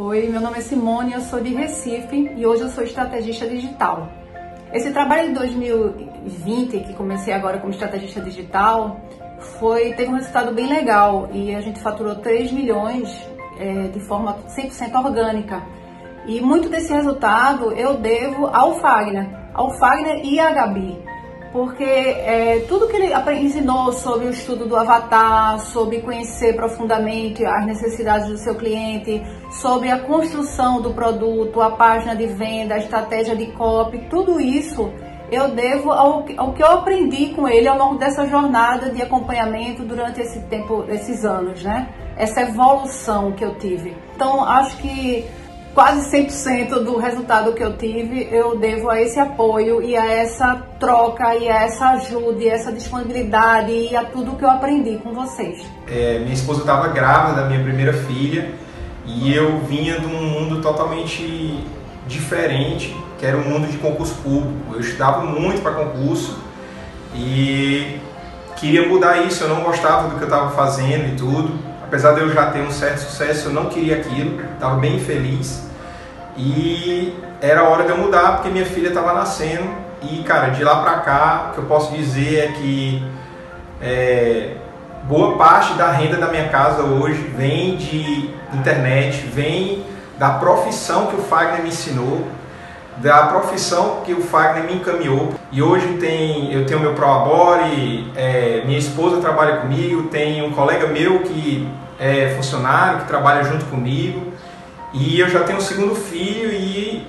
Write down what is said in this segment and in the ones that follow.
Oi, meu nome é Simone, eu sou de Recife e hoje eu sou estrategista digital. Esse trabalho de 2020, que comecei agora como estrategista digital, teve um resultado bem legal e a gente faturou 3 milhões de forma 100% orgânica. E muito desse resultado eu devo ao Fagner e à Gabi. Porque tudo que ele ensinou sobre o estudo do avatar, sobre conhecer profundamente as necessidades do seu cliente, sobre a construção do produto, a página de venda, a estratégia de copy, tudo isso eu devo ao que eu aprendi com ele ao longo dessa jornada de acompanhamento durante esse tempo, esses anos, né? Essa evolução que eu tive. Então, acho que quase 100% do resultado que eu tive eu devo a esse apoio e a essa troca e a essa ajuda e a essa disponibilidade e a tudo que eu aprendi com vocês. Minha esposa estava grávida da minha primeira filha e eu vinha de um mundo totalmente diferente, que era o mundo de concurso público. Eu estudava muito para concurso e queria mudar isso, eu não gostava do que eu estava fazendo e tudo. Apesar de eu já ter um certo sucesso, eu não queria aquilo, estava bem infeliz. E era hora de eu mudar, porque minha filha estava nascendo. E, cara, de lá pra cá, o que eu posso dizer é que boa parte da renda da minha casa hoje vem de internet, vem da profissão que o Fagner me ensinou, da profissão que o Fagner me encaminhou. E hoje eu tenho meu ProAbore, minha esposa trabalha comigo, tem um colega meu que é funcionário, que trabalha junto comigo, e eu já tenho um segundo filho e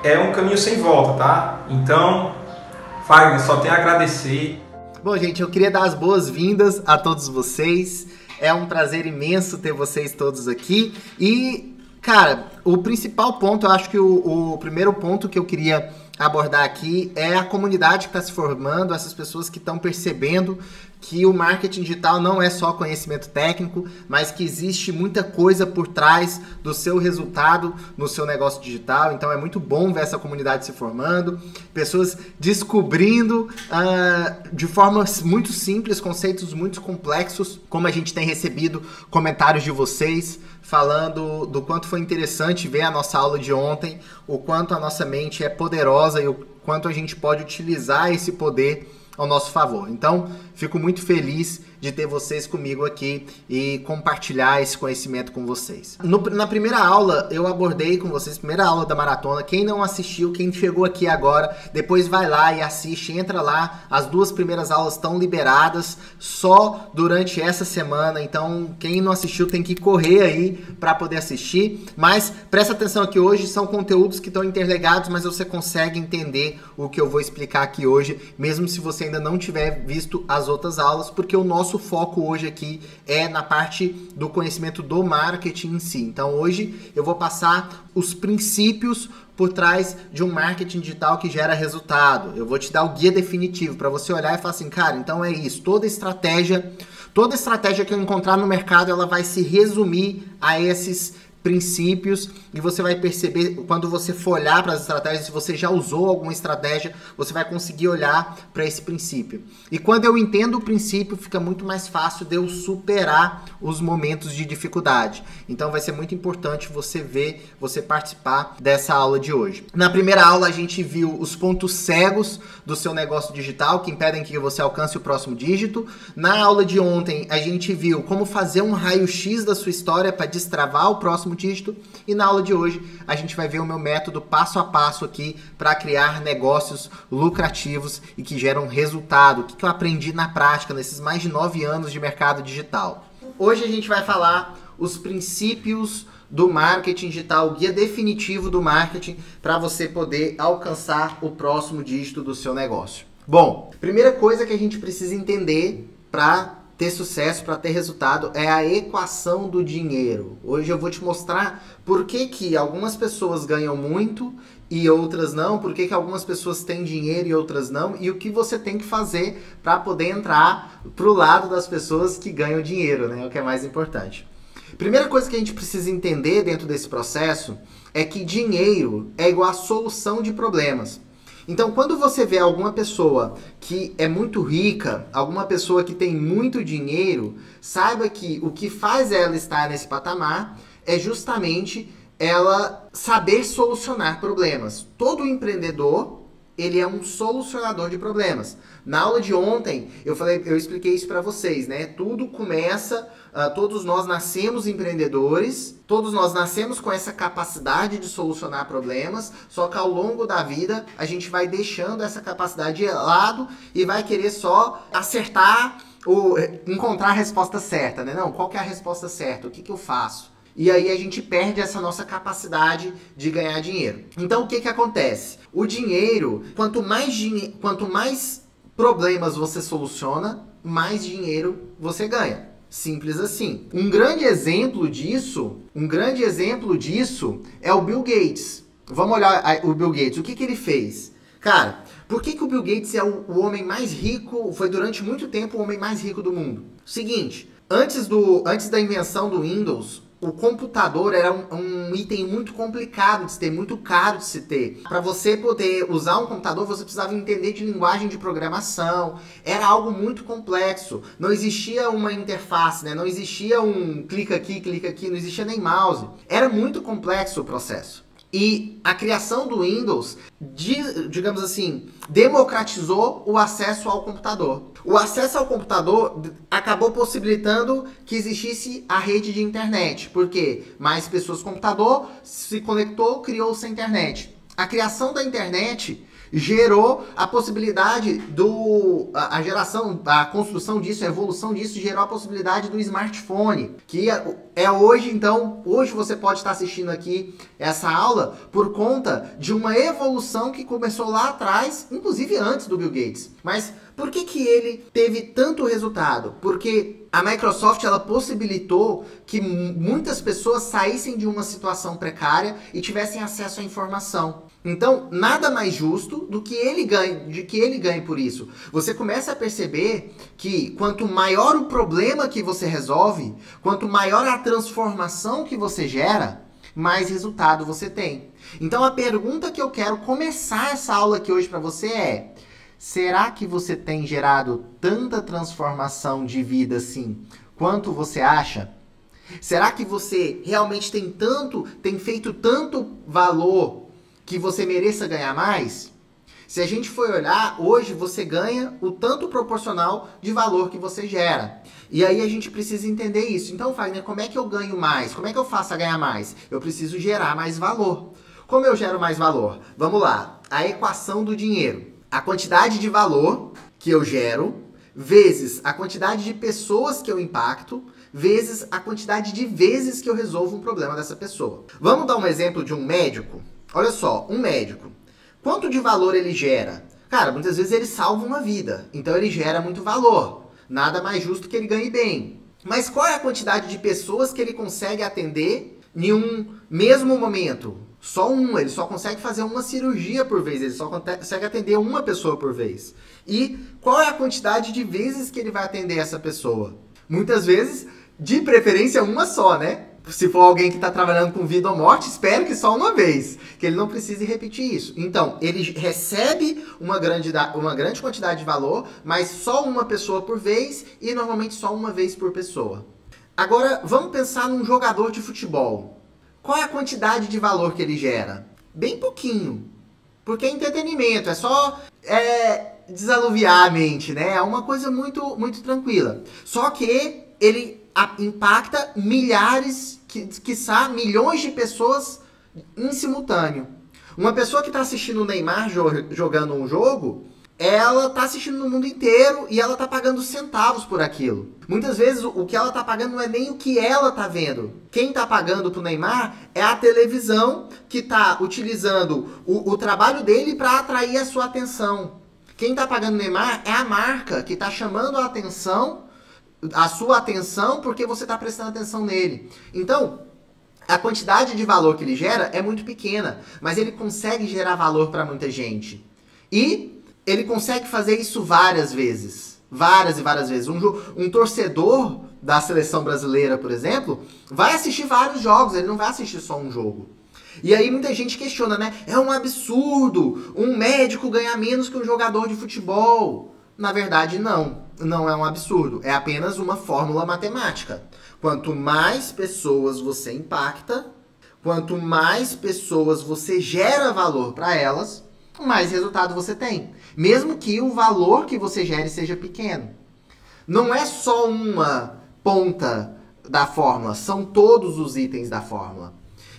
é um caminho sem volta, tá? Então, Fagner, só tenho a agradecer. Bom, gente, eu queria dar as boas-vindas a todos vocês. É um prazer imenso ter vocês todos aqui. E, cara, o principal ponto, eu acho que o primeiro ponto que eu queria abordar aqui é a comunidade que está se formando, essas pessoas que estão percebendo que o marketing digital não é só conhecimento técnico, mas que existe muita coisa por trás do seu resultado no seu negócio digital. Então é muito bom ver essa comunidade se formando, pessoas descobrindo de forma muito simples conceitos muito complexos, como a gente tem recebido comentários de vocês falando do quanto foi interessante ver a nossa aula de ontem, o quanto a nossa mente é poderosa e o quanto a gente pode utilizar esse poder ao nosso favor. Então, fico muito feliz de ter vocês comigo aqui e compartilhar esse conhecimento com vocês. Na primeira aula, eu abordei com vocês, primeira aula da maratona. Quem não assistiu, quem chegou aqui agora, depois vai lá e assiste, entra lá. As 2 primeiras aulas estão liberadas só durante essa semana. Então, quem não assistiu tem que correr aí para poder assistir. Mas presta atenção aqui, hoje são conteúdos que estão interligados, mas você consegue entender o que eu vou explicar aqui hoje, mesmo se você ainda não tiver visto as outras aulas, porque o nosso foco hoje aqui é na parte do conhecimento do marketing em si. Então hoje eu vou passar os princípios por trás de um marketing digital que gera resultado. Eu vou te dar o guia definitivo para você olhar e falar assim, cara, então é isso. Toda estratégia que eu encontrar no mercado, ela vai se resumir a esses princípios, e você vai perceber, quando você for olhar para as estratégias, se você já usou alguma estratégia, você vai conseguir olhar para esse princípio. E quando eu entendo o princípio, fica muito mais fácil de eu superar os momentos de dificuldade. Então vai ser muito importante você ver, você participar dessa aula de hoje. Na primeira aula a gente viu os pontos cegos do seu negócio digital, que impedem que você alcance o próximo dígito. Na aula de ontem a gente viu como fazer um raio-x da sua história para destravar o próximo dígito, e na aula de hoje a gente vai ver o meu método passo a passo aqui para criar negócios lucrativos e que geram resultado, o que eu aprendi na prática nesses mais de 9 anos de mercado digital. Hoje a gente vai falar os princípios do marketing digital, o guia definitivo do marketing para você poder alcançar o próximo dígito do seu negócio. Bom, primeira coisa que a gente precisa entender para ter sucesso, para ter resultado, é a equação do dinheiro. Hoje eu vou te mostrar por que algumas pessoas ganham muito e outras não, por que algumas pessoas têm dinheiro e outras não, e o que você tem que fazer para poder entrar pro lado das pessoas que ganham dinheiro, né? O que é mais importante. Primeira coisa que a gente precisa entender dentro desse processo é que dinheiro é igual a solução de problemas. Então, quando você vê alguma pessoa que é muito rica, alguma pessoa que tem muito dinheiro, saiba que o que faz ela estar nesse patamar é justamente ela saber solucionar problemas. Todo empreendedor, ele é um solucionador de problemas. Na aula de ontem, eu expliquei isso para vocês, né? Tudo começa, todos nós nascemos empreendedores, todos nós nascemos com essa capacidade de solucionar problemas, só que ao longo da vida a gente vai deixando essa capacidade de lado e vai querer só acertar ou encontrar a resposta certa, né? Não, qual que é a resposta certa? O que eu faço? E aí a gente perde essa nossa capacidade de ganhar dinheiro. Então o que acontece? O dinheiro, quanto mais problemas você soluciona, mais dinheiro você ganha. Simples assim. Um grande exemplo disso é o Bill Gates. Vamos olhar o Bill Gates. O que ele fez? Cara, por que o Bill Gates é o homem mais rico, foi durante muito tempo o homem mais rico do mundo? Seguinte, antes da invenção do Windows, o computador era um item muito complicado de se ter, muito caro de se ter. Para você poder usar um computador, você precisava entender de linguagem de programação. Era algo muito complexo. Não existia uma interface, né? Não existia um clica aqui, não existia nem mouse. Era muito complexo o processo. E a criação do Windows, digamos assim, democratizou o acesso ao computador. O acesso ao computador acabou possibilitando que existisse a rede de internet, porque mais pessoas com computador se conectou, criou-se a internet. A criação da internet gerou a possibilidade a construção disso, a evolução disso gerou a possibilidade do smartphone, que é hoje, então, hoje você pode estar assistindo aqui essa aula por conta de uma evolução que começou lá atrás, inclusive antes do Bill Gates. Mas por que ele teve tanto resultado? Porque a Microsoft, ela possibilitou que muitas pessoas saíssem de uma situação precária e tivessem acesso à informação. Então, nada mais justo do que ele ganhe por isso. Você começa a perceber que quanto maior o problema que você resolve, quanto maior a transformação que você gera, mais resultado você tem. Então, a pergunta que eu quero começar essa aula aqui hoje para você é: será que você tem gerado tanta transformação de vida assim quanto você acha? Será que você realmente tem feito tanto valor que você mereça ganhar mais? Se a gente for olhar, hoje você ganha o tanto proporcional de valor que você gera. E aí a gente precisa entender isso. Então, Fagner, como é que eu ganho mais? Como é que eu faço a ganhar mais? Eu preciso gerar mais valor. Como eu gero mais valor? Vamos lá. A equação do dinheiro. A quantidade de valor que eu gero, vezes a quantidade de pessoas que eu impacto, vezes a quantidade de vezes que eu resolvo um problema dessa pessoa. Vamos dar um exemplo de um médico? Olha só, um médico, quanto de valor ele gera? Cara, muitas vezes ele salva uma vida, então ele gera muito valor. Nada mais justo que ele ganhe bem. Mas qual é a quantidade de pessoas que ele consegue atender em um mesmo momento? Só uma, ele só consegue fazer uma cirurgia por vez, ele só consegue atender uma pessoa por vez. E qual é a quantidade de vezes que ele vai atender essa pessoa? Muitas vezes, de preferência, uma só, né? Se for alguém que está trabalhando com vida ou morte, espero que só uma vez, que ele não precise repetir isso. Então, ele recebe uma grande quantidade de valor, mas só uma pessoa por vez e normalmente só uma vez por pessoa. Agora, vamos pensar num jogador de futebol. Qual é a quantidade de valor que ele gera? Bem pouquinho, porque é entretenimento, é só desanuviar a mente, né? É uma coisa muito, muito tranquila. Só que ele impacta milhares, quiçá milhões de pessoas em simultâneo. Uma pessoa que está assistindo o Neymar jogando um jogo, ela está assistindo no mundo inteiro e ela está pagando centavos por aquilo. Muitas vezes o que ela está pagando não é nem o que ela está vendo. Quem está pagando para o Neymar é a televisão que está utilizando o trabalho dele para atrair a sua atenção. Quem está pagando o Neymar é a marca que está chamando a sua atenção porque você está prestando atenção nele. Então, a quantidade de valor que ele gera é muito pequena, mas ele consegue gerar valor para muita gente. E ele consegue fazer isso várias vezes. Várias e várias vezes. Um torcedor da seleção brasileira, por exemplo, vai assistir vários jogos, ele não vai assistir só um jogo. E aí muita gente questiona, né? É um absurdo um médico ganhar menos que um jogador de futebol. Na verdade, não. Não é um absurdo. É apenas uma fórmula matemática. Quanto mais pessoas você impacta, Quanto mais pessoas você gera valor para elas, mais resultado você tem. Mesmo que o valor que você gere seja pequeno. Não é só uma ponta da fórmula, são todos os itens da fórmula.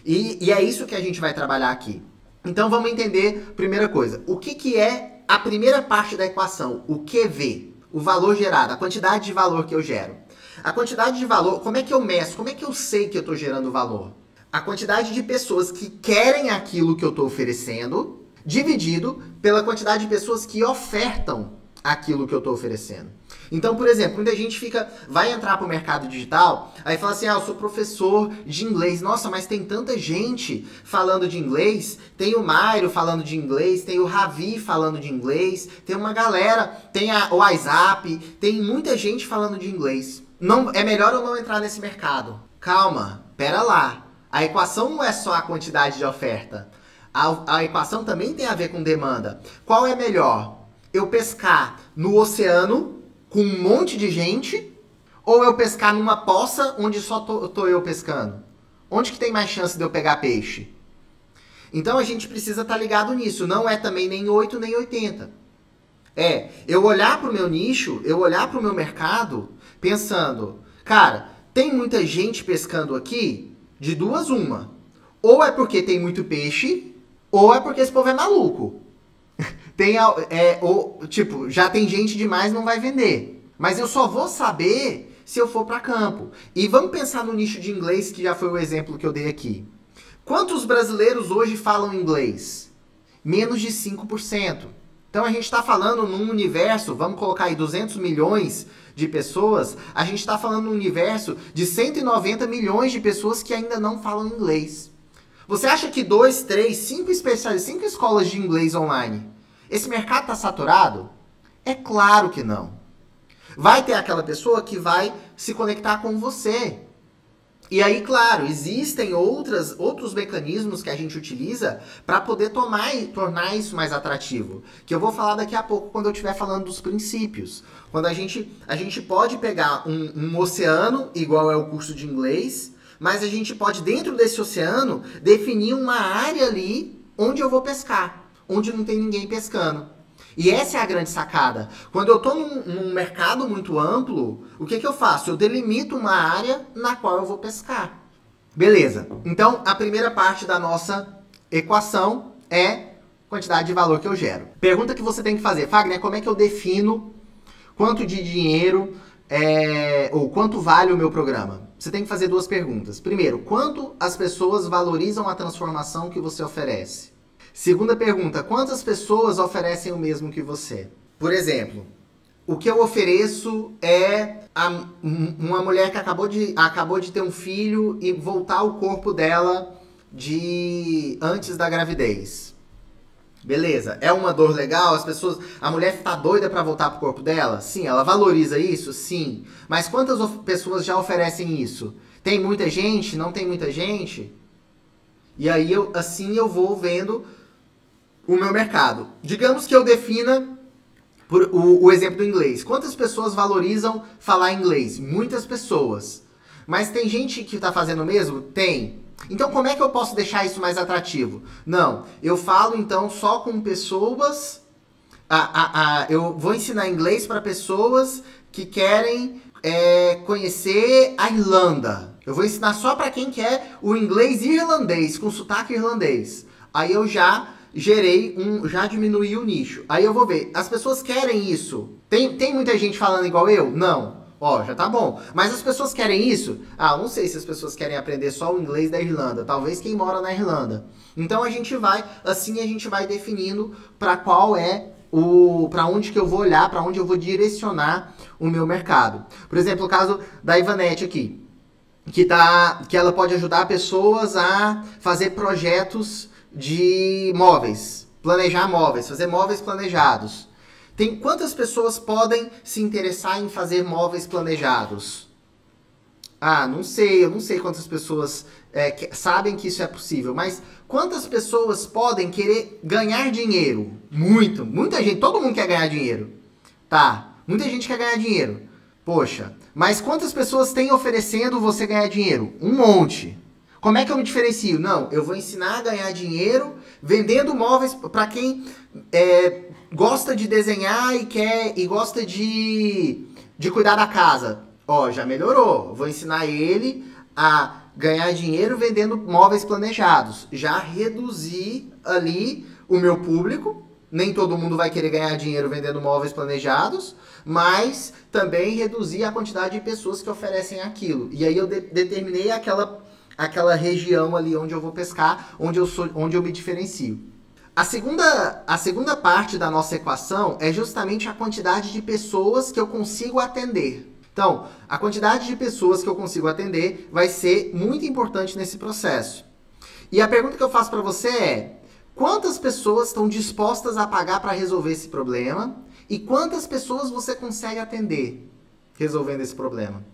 E é isso que a gente vai trabalhar aqui. Então vamos entender, primeira coisa, o que é a primeira parte da equação, o QV, o valor gerado, a quantidade de valor que eu gero. A quantidade de valor, como é que eu meço, como é que eu sei que eu estou gerando valor? A quantidade de pessoas que querem aquilo que eu estou oferecendo, dividido pela quantidade de pessoas que ofertam aquilo que eu estou oferecendo. Então, por exemplo, muita gente vai entrar para o mercado digital, aí fala assim, eu sou professor de inglês. Nossa, mas tem tanta gente falando de inglês. Tem o Mário falando de inglês, tem o Ravi falando de inglês, tem uma galera, tem o WhatsApp, tem muita gente falando de inglês. Não, é melhor eu não entrar nesse mercado. Calma, pera lá. A equação não é só a quantidade de oferta. A equação também tem a ver com demanda. Qual é melhor? Eu pescar no oceano com um monte de gente, ou eu pescar numa poça onde só tô eu pescando? Onde que tem mais chance de eu pegar peixe? Então a gente precisa estar ligado nisso. Não é também nem 8 nem 80. É eu olhar para o meu nicho, eu olhar para o meu mercado, pensando, cara, tem muita gente pescando aqui? De duas uma. Ou é porque tem muito peixe, ou é porque esse povo é maluco. Já tem gente demais, não vai vender. Mas eu só vou saber se eu for para campo. E vamos pensar no nicho de inglês, que já foi o exemplo que eu dei aqui. Quantos brasileiros hoje falam inglês? Menos de 5%. Então a gente está falando num universo, vamos colocar aí 200 milhões de pessoas, a gente está falando num universo de 190 milhões de pessoas que ainda não falam inglês. Você acha que 2, 3, 5 escolas de inglês online, esse mercado está saturado? É claro que não. Vai ter aquela pessoa que vai se conectar com você. E aí, claro, existem outros mecanismos que a gente utiliza para poder tornar isso mais atrativo. Que eu vou falar daqui a pouco quando eu estiver falando dos princípios. Quando a gente pode pegar um oceano, igual é o curso de inglês, mas a gente pode, dentro desse oceano, definir uma área ali onde eu vou pescar, onde não tem ninguém pescando. E essa é a grande sacada. Quando eu estou num mercado muito amplo, o que eu faço? Eu delimito uma área na qual eu vou pescar. Beleza. Então, a primeira parte da nossa equação é quantidade de valor que eu gero. Pergunta que você tem que fazer. Fagner, como é que eu defino quanto de dinheiro ou quanto vale o meu programa? Você tem que fazer duas perguntas. Primeiro, quanto as pessoas valorizam a transformação que você oferece? Segunda pergunta, quantas pessoas oferecem o mesmo que você? Por exemplo, o que eu ofereço é uma mulher que acabou de ter um filho e voltar ao corpo dela antes da gravidez. Beleza, é uma dor legal? A mulher está doida para voltar pro corpo dela? Sim, ela valoriza isso? Sim. Mas quantas pessoas já oferecem isso? Tem muita gente? Não tem muita gente? E aí assim eu vou vendo o meu mercado. Digamos que eu defina o exemplo do inglês. Quantas pessoas valorizam falar inglês? Muitas pessoas. Mas tem gente que está fazendo o mesmo? Tem. Então como é que eu posso deixar isso mais atrativo? Não, eu falo então só com pessoas... eu vou ensinar inglês para pessoas que querem conhecer a Irlanda. Eu vou ensinar só para quem quer o inglês irlandês, com sotaque irlandês. Aí eu já já diminuí o nicho. Aí eu vou ver, as pessoas querem isso. Tem muita gente falando igual eu? Não. Ó, já tá bom. Mas as pessoas querem isso? Não sei se as pessoas querem aprender só o inglês da Irlanda. Talvez quem mora na Irlanda. Então a gente vai definindo para para onde que eu vou olhar, para onde eu vou direcionar o meu mercado. Por exemplo, o caso da Ivanete aqui, que ela pode ajudar pessoas a fazer projetos de móveis, planejar móveis, fazer móveis planejados. Quantas pessoas podem se interessar em fazer móveis planejados? Não sei, eu não sei quantas pessoas sabem que isso é possível, mas quantas pessoas podem querer ganhar dinheiro? Muita gente, todo mundo quer ganhar dinheiro. Tá, muita gente quer ganhar dinheiro. Poxa, mas quantas pessoas têm oferecendo você ganhar dinheiro? Um monte. Como é que eu me diferencio? Não, eu vou ensinar a ganhar dinheiro vendendo móveis para quem gosta de desenhar e gosta de cuidar da casa. Ó, já melhorou. Vou ensinar ele a ganhar dinheiro vendendo móveis planejados. Já reduzi ali o meu público. Nem todo mundo vai querer ganhar dinheiro vendendo móveis planejados, mas também reduzir a quantidade de pessoas que oferecem aquilo. E aí eu determinei aquela região ali onde eu vou pescar, onde eu me diferencio. A segunda parte da nossa equação é justamente a quantidade de pessoas que eu consigo atender. Então, a quantidade de pessoas que eu consigo atender vai ser muito importante nesse processo. E a pergunta que eu faço para você é: quantas pessoas estão dispostas a pagar para resolver esse problema? E quantas pessoas você consegue atender resolvendo esse problema?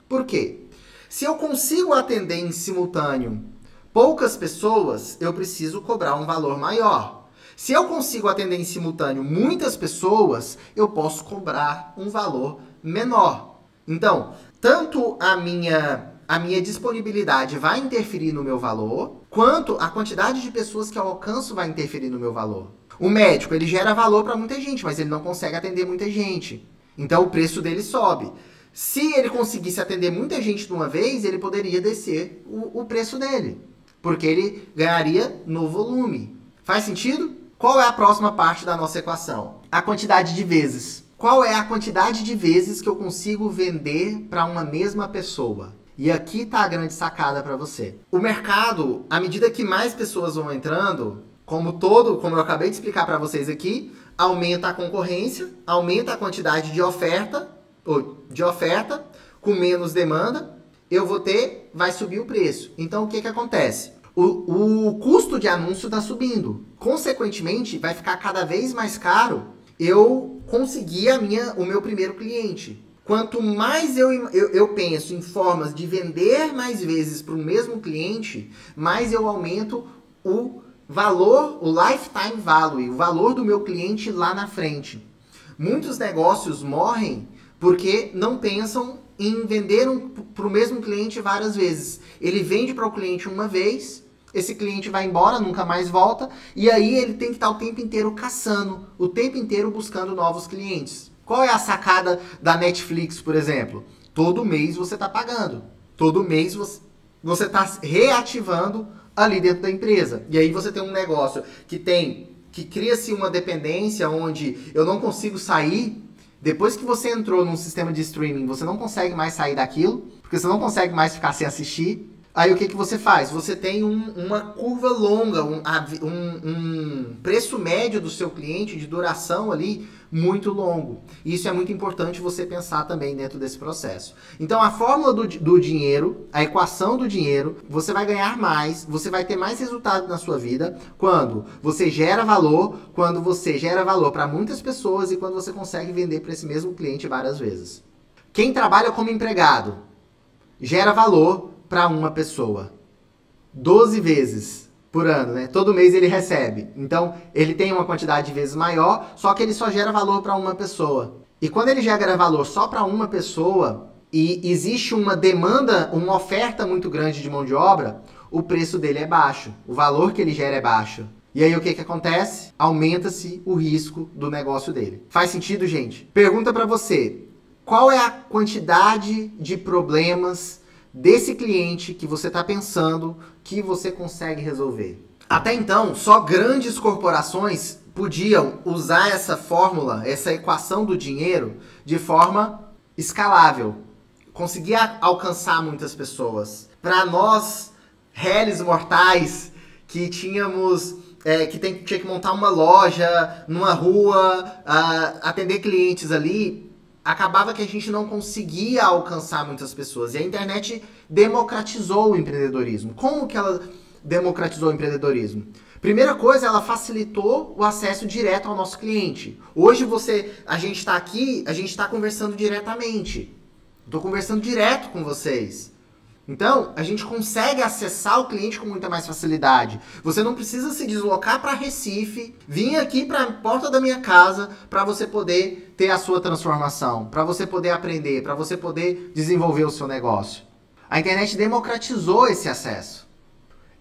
Por quê? Se eu consigo atender em simultâneo poucas pessoas, eu preciso cobrar um valor maior. Se eu consigo atender em simultâneo muitas pessoas, eu posso cobrar um valor menor. Então, tanto a minha disponibilidade vai interferir no meu valor, quanto a quantidade de pessoas que eu alcanço vai interferir no meu valor. O médico, ele gera valor para muita gente, mas ele não consegue atender muita gente. Então, o preço dele sobe. Se ele conseguisse atender muita gente de uma vez, ele poderia descer o preço dele, porque ele ganharia no volume. Faz sentido? Qual é a próxima parte da nossa equação? A quantidade de vezes. Qual é a quantidade de vezes que eu consigo vender para uma mesma pessoa? E aqui está a grande sacada para você. O mercado, à medida que mais pessoas vão entrando, como eu acabei de explicar para vocês aqui, aumenta a concorrência, aumenta a quantidade de oferta, com menos demanda, vai subir o preço. Então, o que acontece? O custo de anúncio está subindo. Consequentemente, vai ficar cada vez mais caro eu conseguir o meu primeiro cliente. Quanto mais eu penso em formas de vender mais vezes para o mesmo cliente, mais eu aumento o valor, o lifetime value, o valor do meu cliente lá na frente. Muitos negócios morrem porque não pensam em vender para o mesmo cliente várias vezes. Ele vende para o cliente uma vez, esse cliente vai embora, nunca mais volta, e aí ele tem que estar o tempo inteiro caçando, o tempo inteiro buscando novos clientes. Qual é a sacada da Netflix, por exemplo? Todo mês você está pagando. Todo mês você está reativando ali dentro da empresa. E aí você tem um negócio que cria-se uma dependência onde eu não consigo sair. Depois que você entrou num sistema de streaming, você não consegue mais sair daquilo, porque você não consegue mais ficar sem assistir. Aí o que você faz? Você tem uma curva longa, um preço médio do seu cliente de duração ali muito longo. Isso é muito importante você pensar também dentro desse processo. Então a fórmula do dinheiro, a equação do dinheiro, você vai ganhar mais, você vai ter mais resultado na sua vida quando você gera valor para muitas pessoas e quando você consegue vender para esse mesmo cliente várias vezes. Quem trabalha como empregado gera valor para uma pessoa 12 vezes por ano, né? Todo mês ele recebe. Então, ele tem uma quantidade de vezes maior, só que ele só gera valor para uma pessoa. E quando ele gera valor só para uma pessoa e existe uma demanda, uma oferta muito grande de mão de obra, o preço dele é baixo. O valor que ele gera é baixo. E aí o que acontece? Aumenta-se o risco do negócio dele. Faz sentido, gente? Pergunta para você. Qual é a quantidade de problemas desse cliente que você está pensando que você consegue resolver? Até então, só grandes corporações podiam usar essa fórmula, essa equação do dinheiro, de forma escalável. Conseguir alcançar muitas pessoas. Para nós, réis mortais, que tínhamos... tinha que montar uma loja numa rua, atender clientes ali, acabava que a gente não conseguia alcançar muitas pessoas. E a internet democratizou o empreendedorismo. Como que ela democratizou o empreendedorismo? Primeira coisa, ela facilitou o acesso direto ao nosso cliente. Hoje a gente está aqui, a gente está conversando diretamente. Estou conversando direto com vocês. Então, a gente consegue acessar o cliente com muita mais facilidade. Você não precisa se deslocar para Recife, vir aqui para a porta da minha casa para você poder ter a sua transformação, para você poder aprender, para você poder desenvolver o seu negócio. A internet democratizou esse acesso.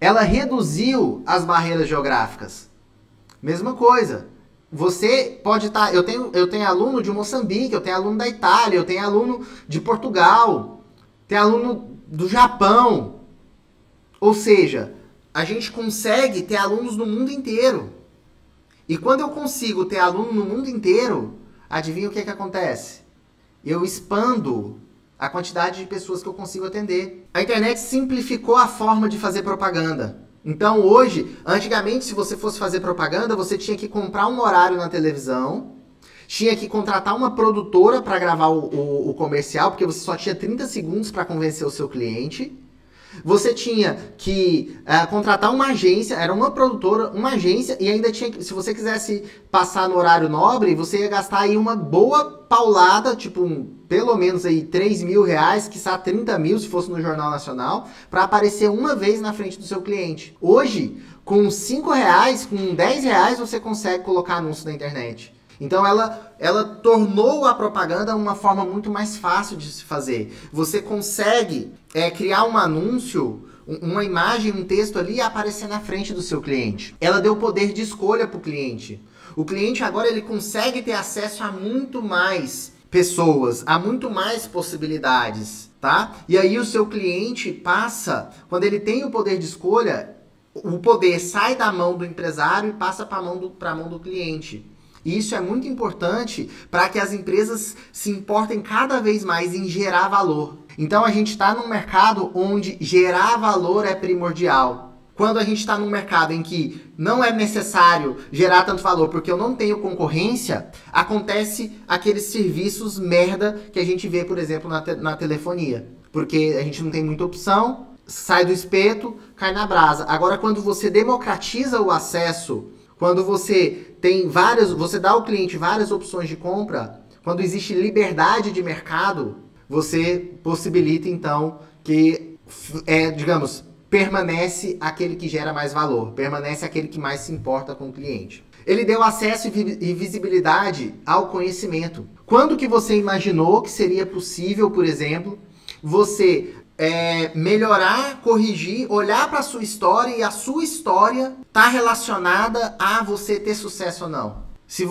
Ela reduziu as barreiras geográficas. Mesma coisa. Você pode estar... Eu tenho aluno de Moçambique, eu tenho aluno da Itália, eu tenho aluno de Portugal, tenho aluno do Japão. Ou seja, a gente consegue ter alunos no mundo inteiro. E quando eu consigo ter aluno no mundo inteiro, adivinha o que acontece? Eu expando a quantidade de pessoas que eu consigo atender. A internet simplificou a forma de fazer propaganda. Então hoje, antigamente, se você fosse fazer propaganda, você tinha que comprar um horário na televisão, tinha que contratar uma produtora para gravar o comercial, porque você só tinha 30 segundos para convencer o seu cliente. Você tinha que contratar uma agência, era uma produtora, uma agência, e ainda tinha que, se você quisesse passar no horário nobre, você ia gastar aí uma boa paulada, tipo pelo menos aí 3 mil reais, quiçá 30 mil se fosse no Jornal Nacional, para aparecer uma vez na frente do seu cliente. Hoje, com 5 reais, com 10 reais, você consegue colocar anúncio na internet. Então ela tornou a propaganda uma forma muito mais fácil de se fazer. Você consegue criar um anúncio, uma imagem, um texto ali e aparecer na frente do seu cliente. Ela deu poder de escolha para o cliente. O cliente agora ele consegue ter acesso a muito mais pessoas, a muito mais possibilidades, tá? E aí o seu cliente passa, quando ele tem o poder de escolha, o poder sai da mão do empresário e passa para a mão do cliente. E isso é muito importante para que as empresas se importem cada vez mais em gerar valor. Então a gente está num mercado onde gerar valor é primordial. Quando a gente está num mercado em que não é necessário gerar tanto valor porque eu não tenho concorrência, acontece aqueles serviços merda que a gente vê, por exemplo, na telefonia. Porque a gente não tem muita opção, sai do espeto, cai na brasa. Agora, quando você democratiza o acesso, quando você tem você dá ao cliente várias opções de compra, quando existe liberdade de mercado, você possibilita então que, digamos, permanece aquele que gera mais valor, permanece aquele que mais se importa com o cliente. Ele deu acesso e visibilidade ao conhecimento. Quando que você imaginou que seria possível, por exemplo, você melhorar, corrigir, olhar para a sua história e a sua história está relacionada a você ter sucesso ou não? Se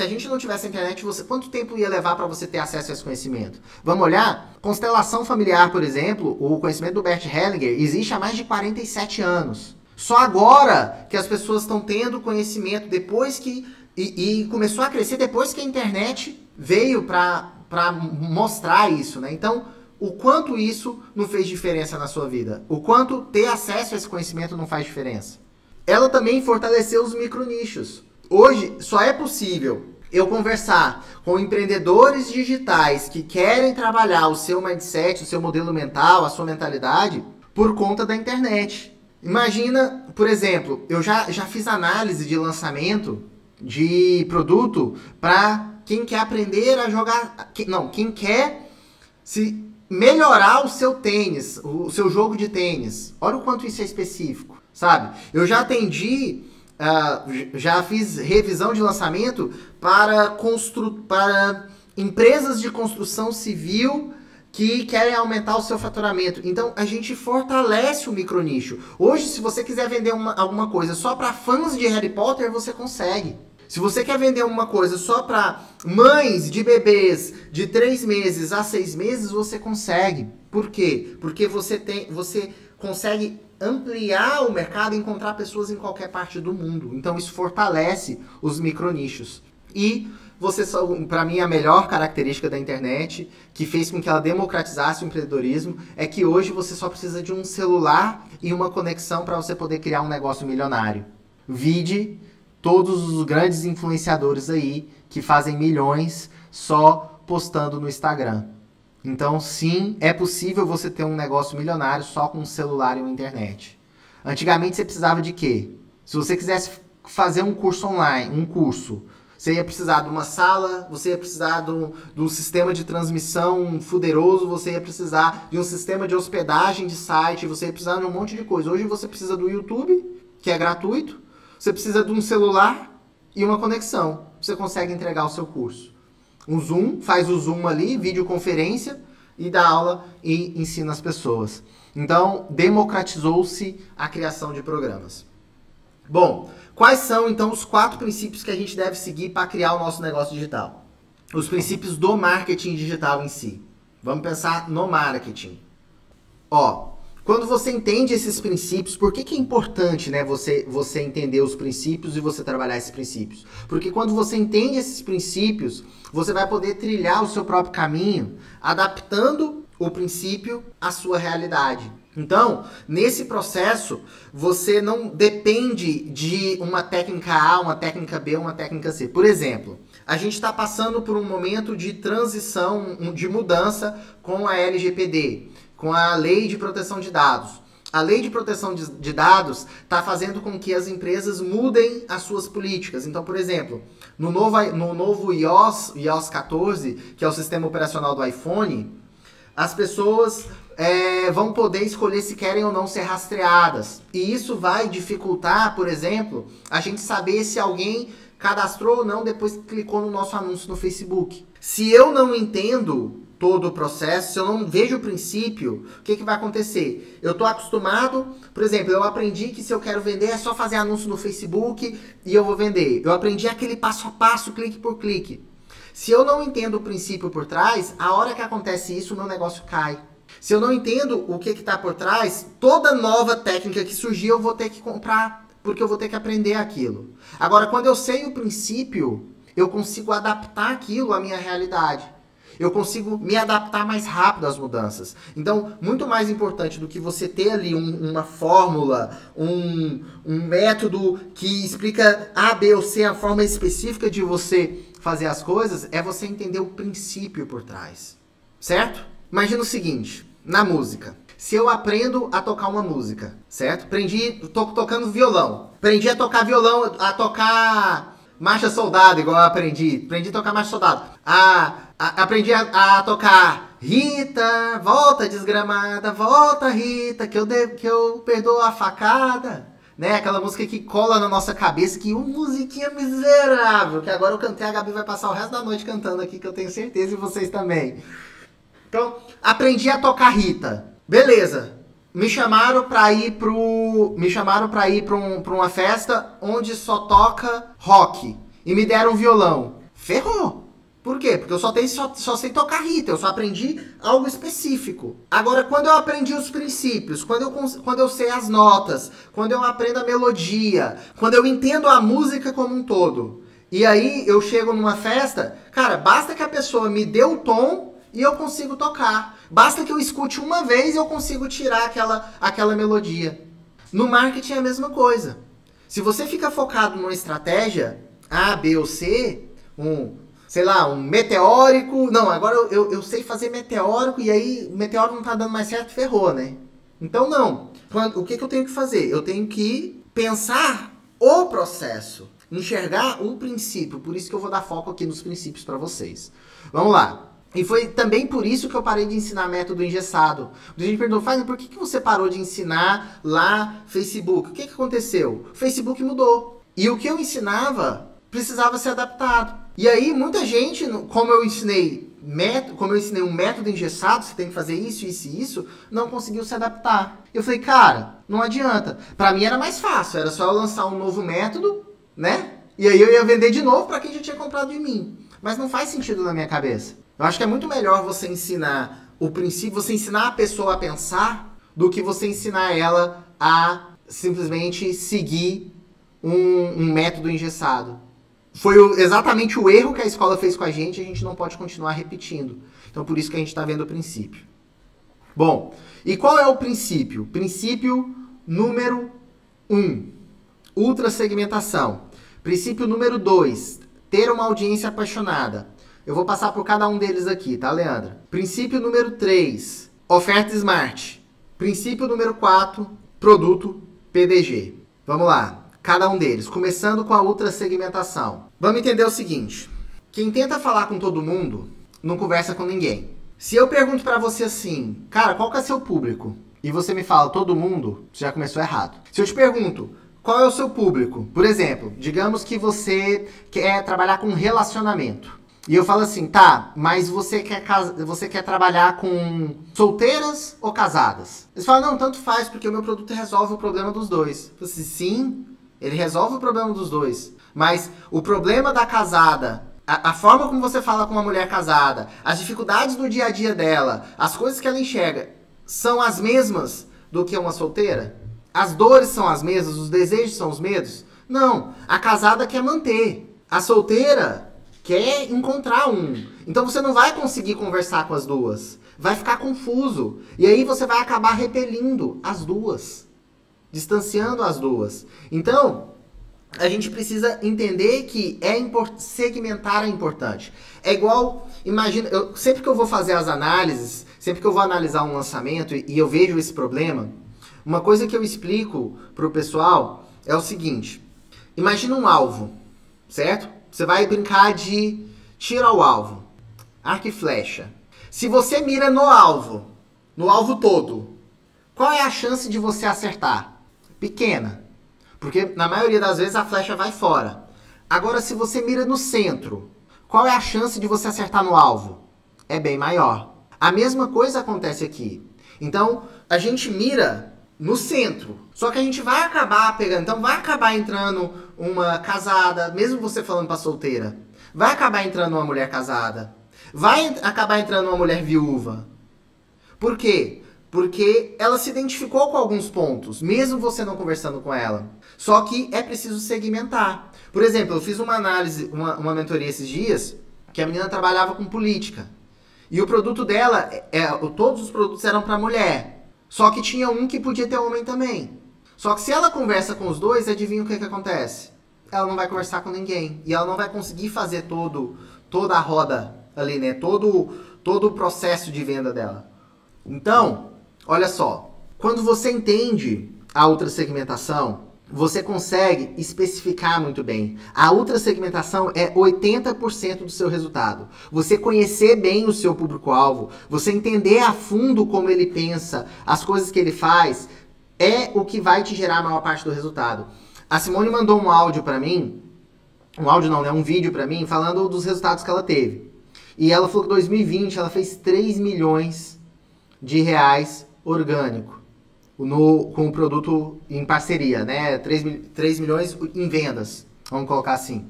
a gente não tivesse internet, quanto tempo ia levar para você ter acesso a esse conhecimento? Vamos olhar? Constelação familiar, por exemplo, o conhecimento do Bert Hellinger existe há mais de 47 anos. Só agora que as pessoas estão tendo conhecimento depois que e começou a crescer depois que a internet veio para mostrar isso, né? Então, o quanto isso não fez diferença na sua vida? O quanto ter acesso a esse conhecimento não faz diferença? Ela também fortaleceu os micronichos. Hoje, só é possível eu conversar com empreendedores digitais que querem trabalhar o seu mindset, o seu modelo mental, a sua mentalidade, por conta da internet. Imagina, por exemplo, eu já fiz análise de lançamento de produto para quem quer aprender a jogar... quem quer melhorar o seu tênis, o seu jogo de tênis. Olha o quanto isso é específico, sabe? Eu já atendi... já fiz revisão de lançamento para empresas de construção civil que querem aumentar o seu faturamento. Então, a gente fortalece o micronicho. Hoje, se você quiser vender alguma coisa só para fãs de Harry Potter, você consegue. Se você quer vender uma coisa só para mães de bebês de 3 meses a 6 meses, você consegue. Por quê? Porque você consegue ampliar o mercado e encontrar pessoas em qualquer parte do mundo. Então isso fortalece os micronichos. E para mim, a melhor característica da internet, que fez com que ela democratizasse o empreendedorismo, é que hoje você só precisa de um celular e uma conexão para você poder criar um negócio milionário. Vide todos os grandes influenciadores aí que fazem milhões só postando no Instagram. Então, sim, é possível você ter um negócio milionário só com um celular e uma internet. Antigamente, você precisava de quê? Se você quisesse fazer um curso online, você ia precisar de uma sala, você ia precisar de um sistema de transmissão poderoso, você ia precisar de um sistema de hospedagem de site, você ia precisar de um monte de coisa. Hoje você precisa do YouTube, que é gratuito, você precisa de um celular e uma conexão. Você consegue entregar o seu curso. Um Zoom, faz o Zoom ali, videoconferência, e dá aula e ensina as pessoas. Então, democratizou-se a criação de programas. Bom, quais são então os 4 princípios que a gente deve seguir para criar o nosso negócio digital? Os princípios do marketing digital em si. Vamos pensar no marketing. Ó, quando você entende esses princípios, por que é importante, né, você entender os princípios e você trabalhar esses princípios? Porque quando você entende esses princípios, você vai poder trilhar o seu próprio caminho, adaptando o princípio à sua realidade. Então, nesse processo, você não depende de uma técnica A, uma técnica B, uma técnica C. Por exemplo, a gente está passando por um momento de transição, de mudança com a LGPD, com a Lei de Proteção de Dados. A Lei de Proteção de Dados está fazendo com que as empresas mudem as suas políticas. Então, por exemplo, no novo iOS 14, que é o sistema operacional do iPhone, as pessoas vão poder escolher se querem ou não ser rastreadas. E isso vai dificultar, por exemplo, a gente saber se alguém cadastrou ou não depois que clicou no nosso anúncio no Facebook. Se eu não entendo todo o processo, se eu não vejo o princípio, o que vai acontecer? Eu estou acostumado, por exemplo, eu aprendi que se eu quero vender é só fazer anúncio no Facebook e eu vou vender. Eu aprendi aquele passo a passo, clique por clique. Se eu não entendo o princípio por trás, a hora que acontece isso, o meu negócio cai. Se eu não entendo o que está por trás, toda nova técnica que surgir eu vou ter que comprar, porque eu vou ter que aprender aquilo. Agora, quando eu sei o princípio, eu consigo adaptar aquilo à minha realidade. Eu consigo me adaptar mais rápido às mudanças. Então, muito mais importante do que você ter ali uma fórmula, um método que explica A, B ou C, a forma específica de você fazer as coisas, é você entender o princípio por trás. Certo? Imagina o seguinte, na música. Se eu aprendo a tocar uma música, certo? Tô tocando violão. Aprendi a tocar violão, a tocar Marcha Soldado, igual eu aprendi. Aprendi a tocar Marcha Soldado. Aprendi a tocar Rita, volta desgramada, volta Rita, que eu perdoo a facada. Né? Aquela música que cola na nossa cabeça, que musiquinha miserável, que agora eu cantei, a Gabi vai passar o resto da noite cantando aqui, que eu tenho certeza, e vocês também. Então, aprendi a tocar Rita. Beleza. Me chamaram pra ir pra uma festa onde só toca rock. E me deram um violão. Ferrou. Por quê? Porque eu só sei tocar Rita. Eu só aprendi algo específico. Agora, quando eu aprendi os princípios, quando eu sei as notas, quando eu aprendo a melodia, quando eu entendo a música como um todo, e aí eu chego numa festa, cara, basta que a pessoa me dê o tom e eu consigo tocar. Basta que eu escute uma vez e eu consigo tirar aquela melodia. No marketing é a mesma coisa. Se você fica focado numa estratégia A, B ou C, sei lá, um meteórico. Não, agora eu sei fazer meteórico e aí o meteórico não tá dando mais certo, ferrou, né? Então não. O que eu tenho que fazer? Eu tenho que pensar o processo, enxergar o princípio. Por isso que eu vou dar foco aqui nos princípios para vocês. Vamos lá. E foi também por isso que eu parei de ensinar método engessado. A gente perguntou, Fagner, por que você parou de ensinar lá Facebook? O que aconteceu? O Facebook mudou. E o que eu ensinava precisava ser adaptado. E aí, muita gente, como eu ensinei um método engessado, você tem que fazer isso, isso e isso, não conseguiu se adaptar. Eu falei, cara, não adianta. Pra mim era mais fácil, era só eu lançar um novo método, né? E aí eu ia vender de novo pra quem já tinha comprado de mim. Mas não faz sentido na minha cabeça. Eu acho que é muito melhor você ensinar o princípio, você ensinar a pessoa a pensar, do que você ensinar ela a simplesmente seguir um método engessado. Foi exatamente o erro que a escola fez com a gente não pode continuar repetindo. Então, por isso que a gente está vendo o princípio. Bom, e qual é o princípio? Princípio número 1, ultrasegmentação. Princípio número 2, ter uma audiência apaixonada. Eu vou passar por cada um deles aqui, tá, Leandra? Princípio número 3, oferta smart. Princípio número 4, produto PDG. Vamos lá. Cada um deles, começando com a ultrasegmentação. Vamos entender o seguinte. Quem tenta falar com todo mundo, não conversa com ninguém. Se eu pergunto pra você assim, cara, qual que é seu público? E você me fala, todo mundo, você já começou errado. Se eu te pergunto, qual é o seu público? Por exemplo, digamos que você quer trabalhar com relacionamento. E eu falo assim, tá, mas você quer trabalhar com solteiras ou casadas? Eles falam, não, tanto faz, porque o meu produto resolve o problema dos dois. Eu falo assim, sim, ele resolve o problema dos dois. Mas o problema da casada, a forma como você fala com uma mulher casada, as dificuldades do dia a dia dela, as coisas que ela enxerga, são as mesmas do que uma solteira? As dores são as mesmas, os desejos são os mesmos? Não, a casada quer manter. A solteira quer encontrar um. Então você não vai conseguir conversar com as duas. Vai ficar confuso. E aí você vai acabar repelindo as duas. Distanciando as duas. Então, a gente precisa entender que segmentar é importante. É igual, imagina, sempre que eu vou fazer as análises, sempre que eu vou analisar um lançamento e eu vejo esse problema, uma coisa que eu explico pro pessoal é o seguinte. Imagina um alvo, certo? Você vai brincar de tiro ao alvo, arco e flecha. Se você mira no alvo todo, qual é a chance de você acertar? Pequena, porque na maioria das vezes a flecha vai fora. Agora, se você mira no centro, qual é a chance de você acertar no alvo? É bem maior. A mesma coisa acontece aqui. Então, a gente mira no centro. Só que a gente vai acabar pegando, então vai acabar entrando uma casada, mesmo você falando pra solteira, vai acabar entrando uma mulher casada, vai acabar entrando uma mulher viúva. Por quê? Porque ela se identificou com alguns pontos, mesmo você não conversando com ela. Só que é preciso segmentar. Por exemplo, eu fiz uma análise, uma mentoria esses dias, que a menina trabalhava com política. E o produto dela, todos os produtos eram pra mulher. Só que tinha um que podia ter homem também. Só que se ela conversa com os dois, adivinha o que acontece? Ela não vai conversar com ninguém. E ela não vai conseguir fazer toda a roda ali, né? Todo o processo de venda dela. Então, olha só. Quando você entende a ultrasegmentação, você consegue especificar muito bem. A ultrasegmentação é 80% do seu resultado. Você conhecer bem o seu público-alvo, você entender a fundo como ele pensa, as coisas que ele faz, é o que vai te gerar a maior parte do resultado. A Simone mandou um áudio pra mim, um vídeo pra mim, falando dos resultados que ela teve. E ela falou que em 2020 ela fez 3 milhões de reais orgânico. Com o produto em parceria, né? 3 milhões em vendas, vamos colocar assim.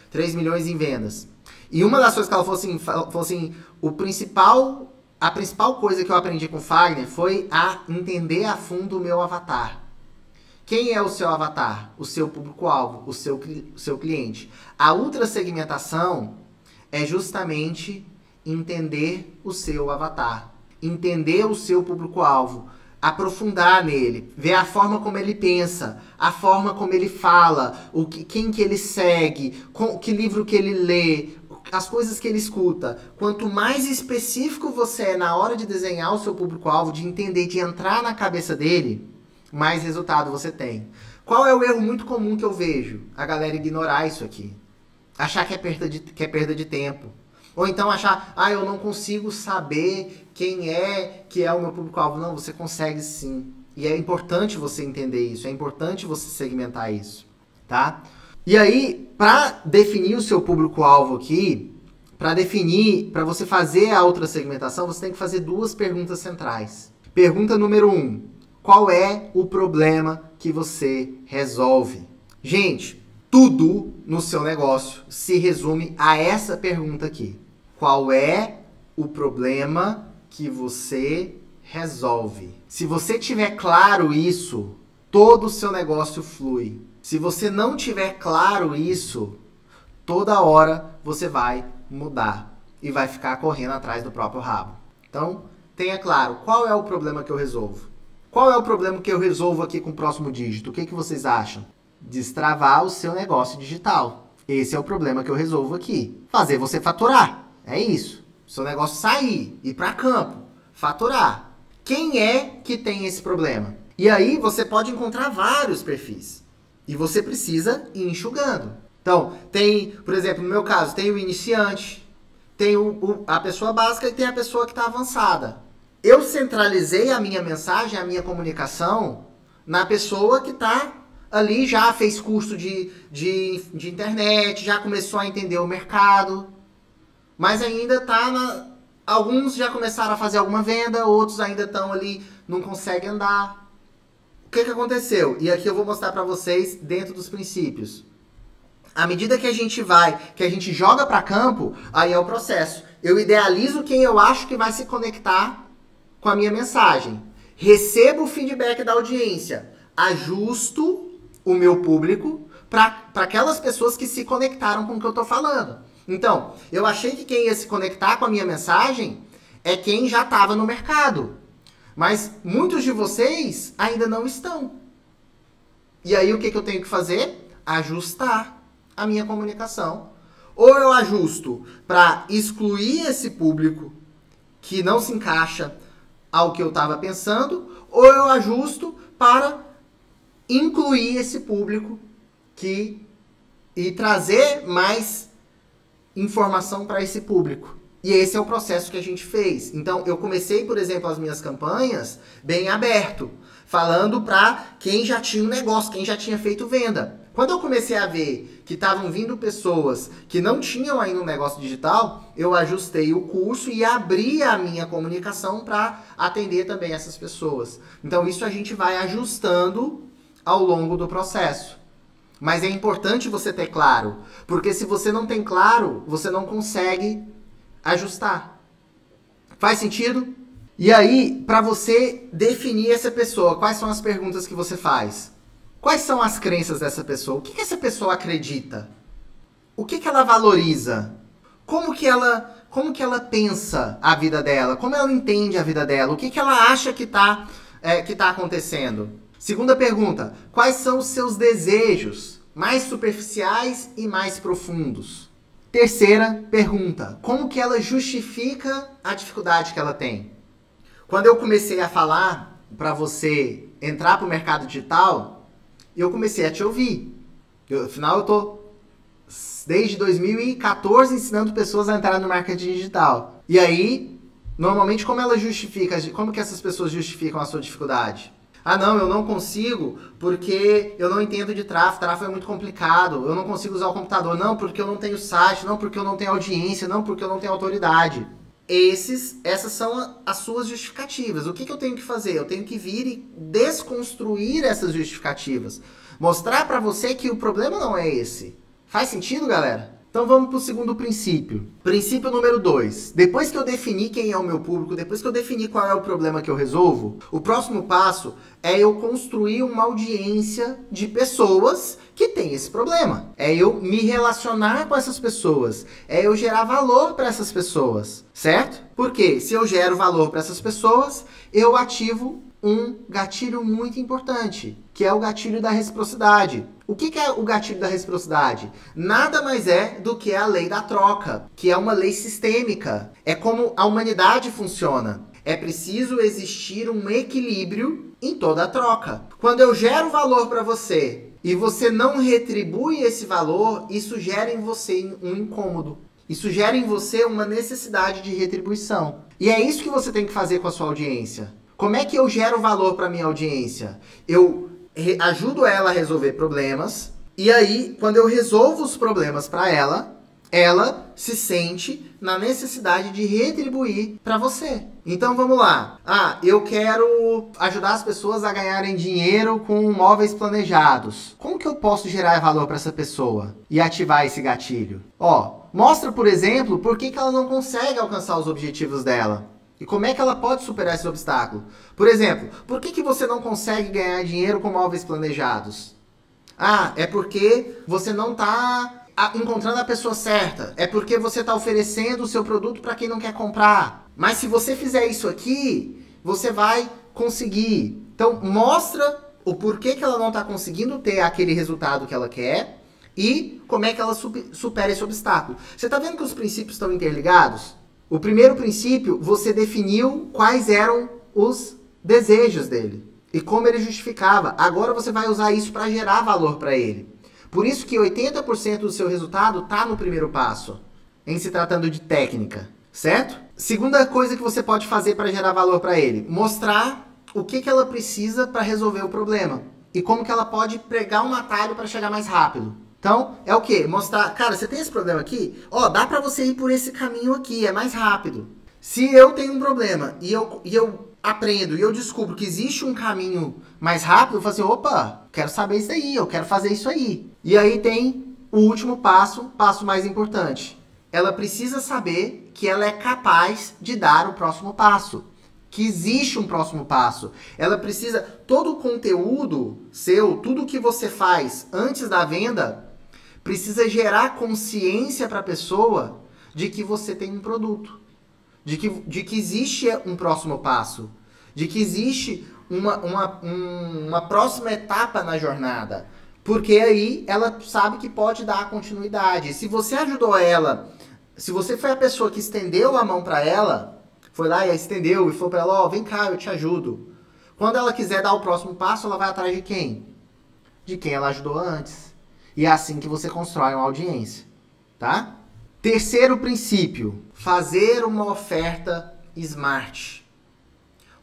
3 milhões em vendas. E uma das coisas que ela falou assim, a principal coisa que eu aprendi com o Fagner foi a entender a fundo o meu avatar. Quem é o seu avatar? O seu público-alvo, o seu cliente. A ultrasegmentação é justamente entender o seu avatar, entender o seu público-alvo, aprofundar nele, ver a forma como ele pensa, a forma como ele fala, quem que ele segue, que livro que ele lê, as coisas que ele escuta. Quanto mais específico você é na hora de desenhar o seu público-alvo, de entender, de entrar na cabeça dele, mais resultado você tem. Qual é o erro muito comum que eu vejo? A galera ignorar isso aqui. Achar que é perda de tempo. Ou então achar, eu não consigo saber quem é que é o meu público-alvo. Não, você consegue sim. E é importante você entender isso, é importante você segmentar isso, tá? E aí, para definir o seu público-alvo aqui, para você fazer a outra segmentação, você tem que fazer 2 perguntas centrais. Pergunta número 1, qual é o problema que você resolve? Gente, tudo no seu negócio se resume a essa pergunta aqui. Qual é o problema que você resolve? Se você tiver claro isso, todo o seu negócio flui. Se você não tiver claro isso, toda hora você vai mudar e vai ficar correndo atrás do próprio rabo. Então, tenha claro, qual é o problema que eu resolvo? Qual é o problema que eu resolvo aqui com o próximo dígito? O que vocês acham? Destravar o seu negócio digital. Esse é o problema que eu resolvo aqui. Fazer você faturar. É isso. Seu negócio sair, ir para campo, faturar. Quem é que tem esse problema? E aí você pode encontrar vários perfis. E você precisa ir enxugando. Então, tem, por exemplo, no meu caso, tem o iniciante, tem a pessoa básica e tem a pessoa que está avançada. Eu centralizei a minha mensagem, a minha comunicação na pessoa que está ali, já fez curso de internet, já começou a entender o mercado. mas ainda tá na... Alguns já começaram a fazer alguma venda, outros ainda estão ali, não conseguem andar. O que aconteceu? E aqui eu vou mostrar para vocês dentro dos princípios. À medida que a gente joga para campo, aí é o processo. Eu idealizo quem eu acho que vai se conectar com a minha mensagem. Recebo o feedback da audiência. Ajusto o meu público para aquelas pessoas que se conectaram com o que eu estou falando. Então, eu achei que quem ia se conectar com a minha mensagem é quem já estava no mercado. Mas muitos de vocês ainda não estão. E aí o que eu tenho que fazer? Ajustar a minha comunicação. Ou eu ajusto para excluir esse público que não se encaixa ao que eu estava pensando, ou eu ajusto para incluir esse público e trazer mais informação para esse público. E esse é o processo que a gente fez. Então, eu comecei, por exemplo, as minhas campanhas bem aberto, falando para quem já tinha um negócio, quem já tinha feito venda. Quando eu comecei a ver que estavam vindo pessoas que não tinham ainda um negócio digital, eu ajustei o curso e abri a minha comunicação para atender também essas pessoas. Então, isso a gente vai ajustando ao longo do processo. Mas é importante você ter claro, porque se você não tem claro, você não consegue ajustar. Faz sentido? E aí, para você definir essa pessoa, quais são as perguntas que você faz? Quais são as crenças dessa pessoa? O que essa pessoa acredita? O que ela valoriza? Como que ela pensa a vida dela? Como ela entende a vida dela? O que ela acha que tá acontecendo? Segunda pergunta, quais são os seus desejos mais superficiais e mais profundos? Terceira pergunta, como que ela justifica a dificuldade que ela tem? Quando eu comecei a falar para você entrar para o mercado digital, eu comecei a te ouvir. Afinal, eu tô desde 2014 ensinando pessoas a entrar no marketing digital. E aí, normalmente, como que essas pessoas justificam a sua dificuldade? Ah, não, eu não consigo porque eu não entendo de tráfego é muito complicado, eu não consigo usar o computador, não, porque eu não tenho site, não, porque eu não tenho audiência, não, porque eu não tenho autoridade. Essas são as suas justificativas. O que eu tenho que fazer? Eu tenho que vir e desconstruir essas justificativas. Mostrar para você que o problema não é esse. Faz sentido, galera? Então vamos para o segundo princípio. Princípio número 2. Depois que eu defini quem é o meu público, depois que eu defini qual é o problema que eu resolvo, o próximo passo é eu construir uma audiência de pessoas que têm esse problema. É eu me relacionar com essas pessoas. É eu gerar valor para essas pessoas. Certo? Porque se eu gero valor para essas pessoas, eu ativo um gatilho muito importante, que é o gatilho da reciprocidade. O que é o gatilho da reciprocidade? Nada mais é do que a lei da troca, que é uma lei sistêmica. É como a humanidade funciona. É preciso existir um equilíbrio em toda a troca. Quando eu gero valor para você e você não retribui esse valor, isso gera em você um incômodo. Isso gera em você uma necessidade de retribuição. E é isso que você tem que fazer com a sua audiência. Como é que eu gero valor para minha audiência? Eu ajudo ela a resolver problemas. E aí, quando eu resolvo os problemas para ela se sente na necessidade de retribuir para você. Então vamos lá. Eu quero ajudar as pessoas a ganharem dinheiro com móveis planejados. Como que eu posso gerar valor para essa pessoa e ativar esse gatilho? Mostra, por exemplo, por que ela não consegue alcançar os objetivos dela. E como é que ela pode superar esse obstáculo? Por exemplo, por que você não consegue ganhar dinheiro com móveis planejados? É porque você não está encontrando a pessoa certa. É porque você está oferecendo o seu produto para quem não quer comprar. Mas se você fizer isso aqui, você vai conseguir. Então, mostra o porquê que ela não está conseguindo ter aquele resultado que ela quer e como é que ela supera esse obstáculo. Você está vendo que os princípios estão interligados? O primeiro princípio, você definiu quais eram os desejos dele e como ele justificava. Agora você vai usar isso para gerar valor para ele. Por isso que 80% do seu resultado está no primeiro passo, em se tratando de técnica, certo? Segunda coisa que você pode fazer para gerar valor para ele, mostrar o que ela precisa para resolver o problema e como que ela pode pregar um atalho para chegar mais rápido. Então, é o quê? Mostrar, cara, você tem esse problema aqui? Ó, dá pra você ir por esse caminho aqui, é mais rápido. Se eu tenho um problema e eu aprendo e eu descubro que existe um caminho mais rápido, eu falo assim, opa, quero saber isso aí, eu quero fazer isso aí. E aí tem o último passo mais importante. Ela precisa saber que ela é capaz de dar o próximo passo. Que existe um próximo passo. Ela precisa, todo o conteúdo seu, tudo que você faz antes da venda, precisa gerar consciência para a pessoa de que você tem um produto. De que existe um próximo passo. De que existe uma próxima etapa na jornada. Porque aí ela sabe que pode dar continuidade. Se você ajudou ela, se você foi a pessoa que estendeu a mão para ela, foi lá e estendeu e falou para ela, ó, vem cá, eu te ajudo. Quando ela quiser dar o próximo passo, ela vai atrás de quem? De quem ela ajudou antes. E é assim que você constrói uma audiência, tá? Terceiro princípio, fazer uma oferta smart.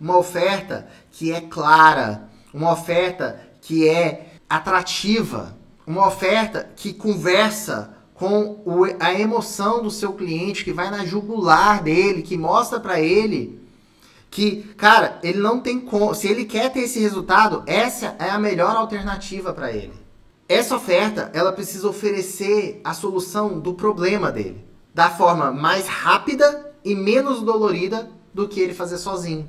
Uma oferta que é clara, uma oferta que é atrativa, uma oferta que conversa com a emoção do seu cliente, que vai na jugular dele, que mostra para ele que, cara, ele não tem como, se ele quer ter esse resultado, essa é a melhor alternativa para ele. Essa oferta, ela precisa oferecer a solução do problema dele, da forma mais rápida e menos dolorida do que ele fazer sozinho.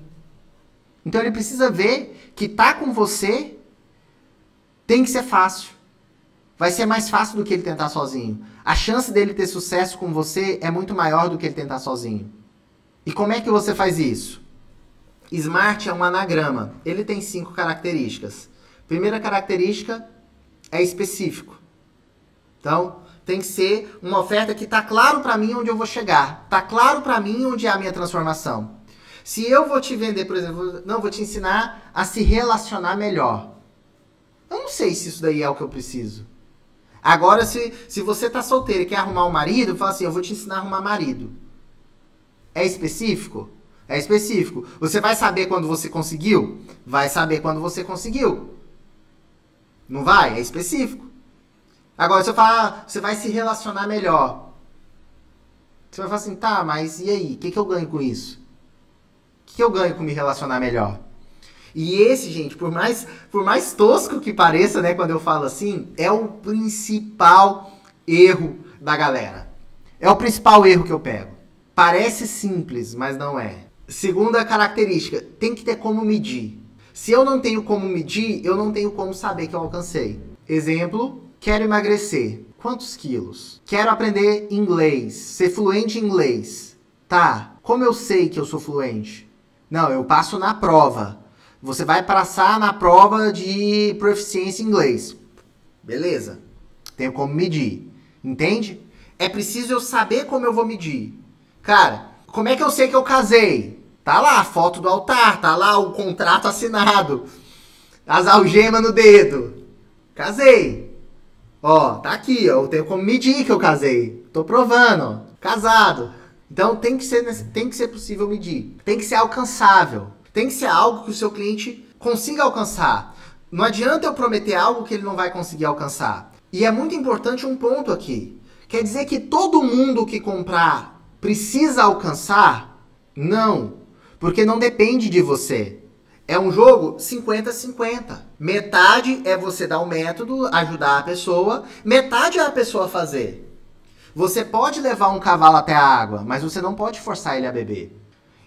Então ele precisa ver que tá com você tem que ser fácil. Vai ser mais fácil do que ele tentar sozinho. A chance dele ter sucesso com você é muito maior do que ele tentar sozinho. E como é que você faz isso? Smart é um anagrama. Ele tem 5 características. Primeira característica é específico. Então, tem que ser uma oferta que está claro para mim onde eu vou chegar. Está claro para mim onde é a minha transformação. Se eu vou te vender, por exemplo, não, vou te ensinar a se relacionar melhor. Eu não sei se isso daí é o que eu preciso. Agora, se você tá solteiro e quer arrumar um marido, fala assim, eu vou te ensinar a arrumar marido. É específico? É específico. Você vai saber quando você conseguiu? Vai saber quando você conseguiu. Não vai? É específico. Agora, se eu falar, você vai se relacionar melhor. Você vai falar assim, tá, mas e aí? O que eu ganho com isso? O que eu ganho com me relacionar melhor? E esse, gente, por mais tosco que pareça, né, quando eu falo assim, é o principal erro da galera. É o principal erro que eu pego. Parece simples, mas não é. Segunda característica, tem que ter como medir. Se eu não tenho como medir, eu não tenho como saber que eu alcancei. Exemplo, quero emagrecer. Quantos quilos? Quero aprender inglês, ser fluente em inglês. Tá, como eu sei que eu sou fluente? Não, eu passo na prova. Você vai passar na prova de proficiência em inglês. Beleza. Tenho como medir. Entende? É preciso eu saber como eu vou medir. Cara, como é que eu sei que eu casei? Tá lá a foto do altar, tá lá o contrato assinado, as algemas no dedo. Casei. Ó, tá aqui, ó, eu tenho como medir que eu casei. Tô provando, ó, casado. Então tem que ser possível medir. Tem que ser alcançável. Tem que ser algo que o seu cliente consiga alcançar. Não adianta eu prometer algo que ele não vai conseguir alcançar. E é muito importante um ponto aqui. Quer dizer que todo mundo que comprar precisa alcançar? Não. Porque não depende de você. É um jogo 50-50. Metade é você dar um método, ajudar a pessoa. Metade é a pessoa fazer. Você pode levar um cavalo até a água, mas você não pode forçar ele a beber.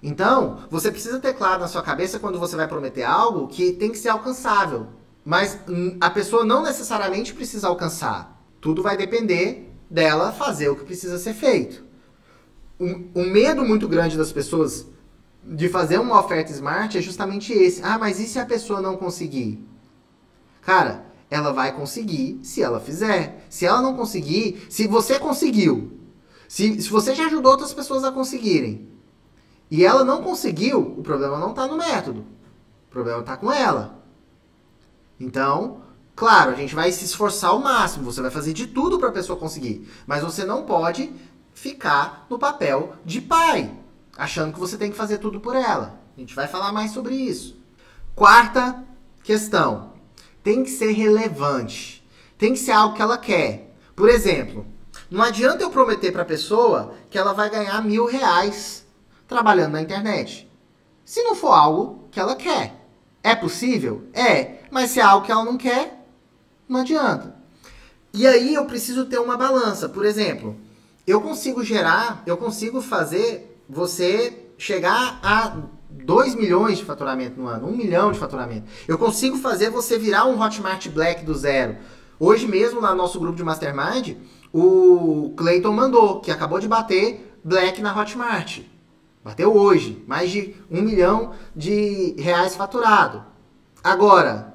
Então, você precisa ter claro na sua cabeça quando você vai prometer algo que tem que ser alcançável. Mas a pessoa não necessariamente precisa alcançar. Tudo vai depender dela fazer o que precisa ser feito. Um medo muito grande das pessoas de fazer uma oferta smart é justamente esse. Ah, mas e se a pessoa não conseguir? Cara, ela vai conseguir se ela fizer. Se ela não conseguir, se você conseguiu. Se você já ajudou outras pessoas a conseguirem. E ela não conseguiu, o problema não está no método. O problema está com ela. Então, claro, a gente vai se esforçar ao máximo. Você vai fazer de tudo para a pessoa conseguir. Mas você não pode ficar no papel de pai, achando que você tem que fazer tudo por ela. A gente vai falar mais sobre isso. Quarta questão. Tem que ser relevante. Tem que ser algo que ela quer. Por exemplo, não adianta eu prometer para a pessoa que ela vai ganhar R$1.000 trabalhando na internet, se não for algo que ela quer. É possível? É, mas se é algo que ela não quer, não adianta. E aí eu preciso ter uma balança. Por exemplo, eu consigo fazer você chegar a 2 milhões de faturamento no ano, 1 milhão de faturamento. Eu consigo fazer você virar um Hotmart Black do zero. Hoje mesmo, lá no nosso grupo de Mastermind, o Clayton mandou, que acabou de bater Black na Hotmart. Bateu hoje, mais de 1 milhão de reais faturado. Agora,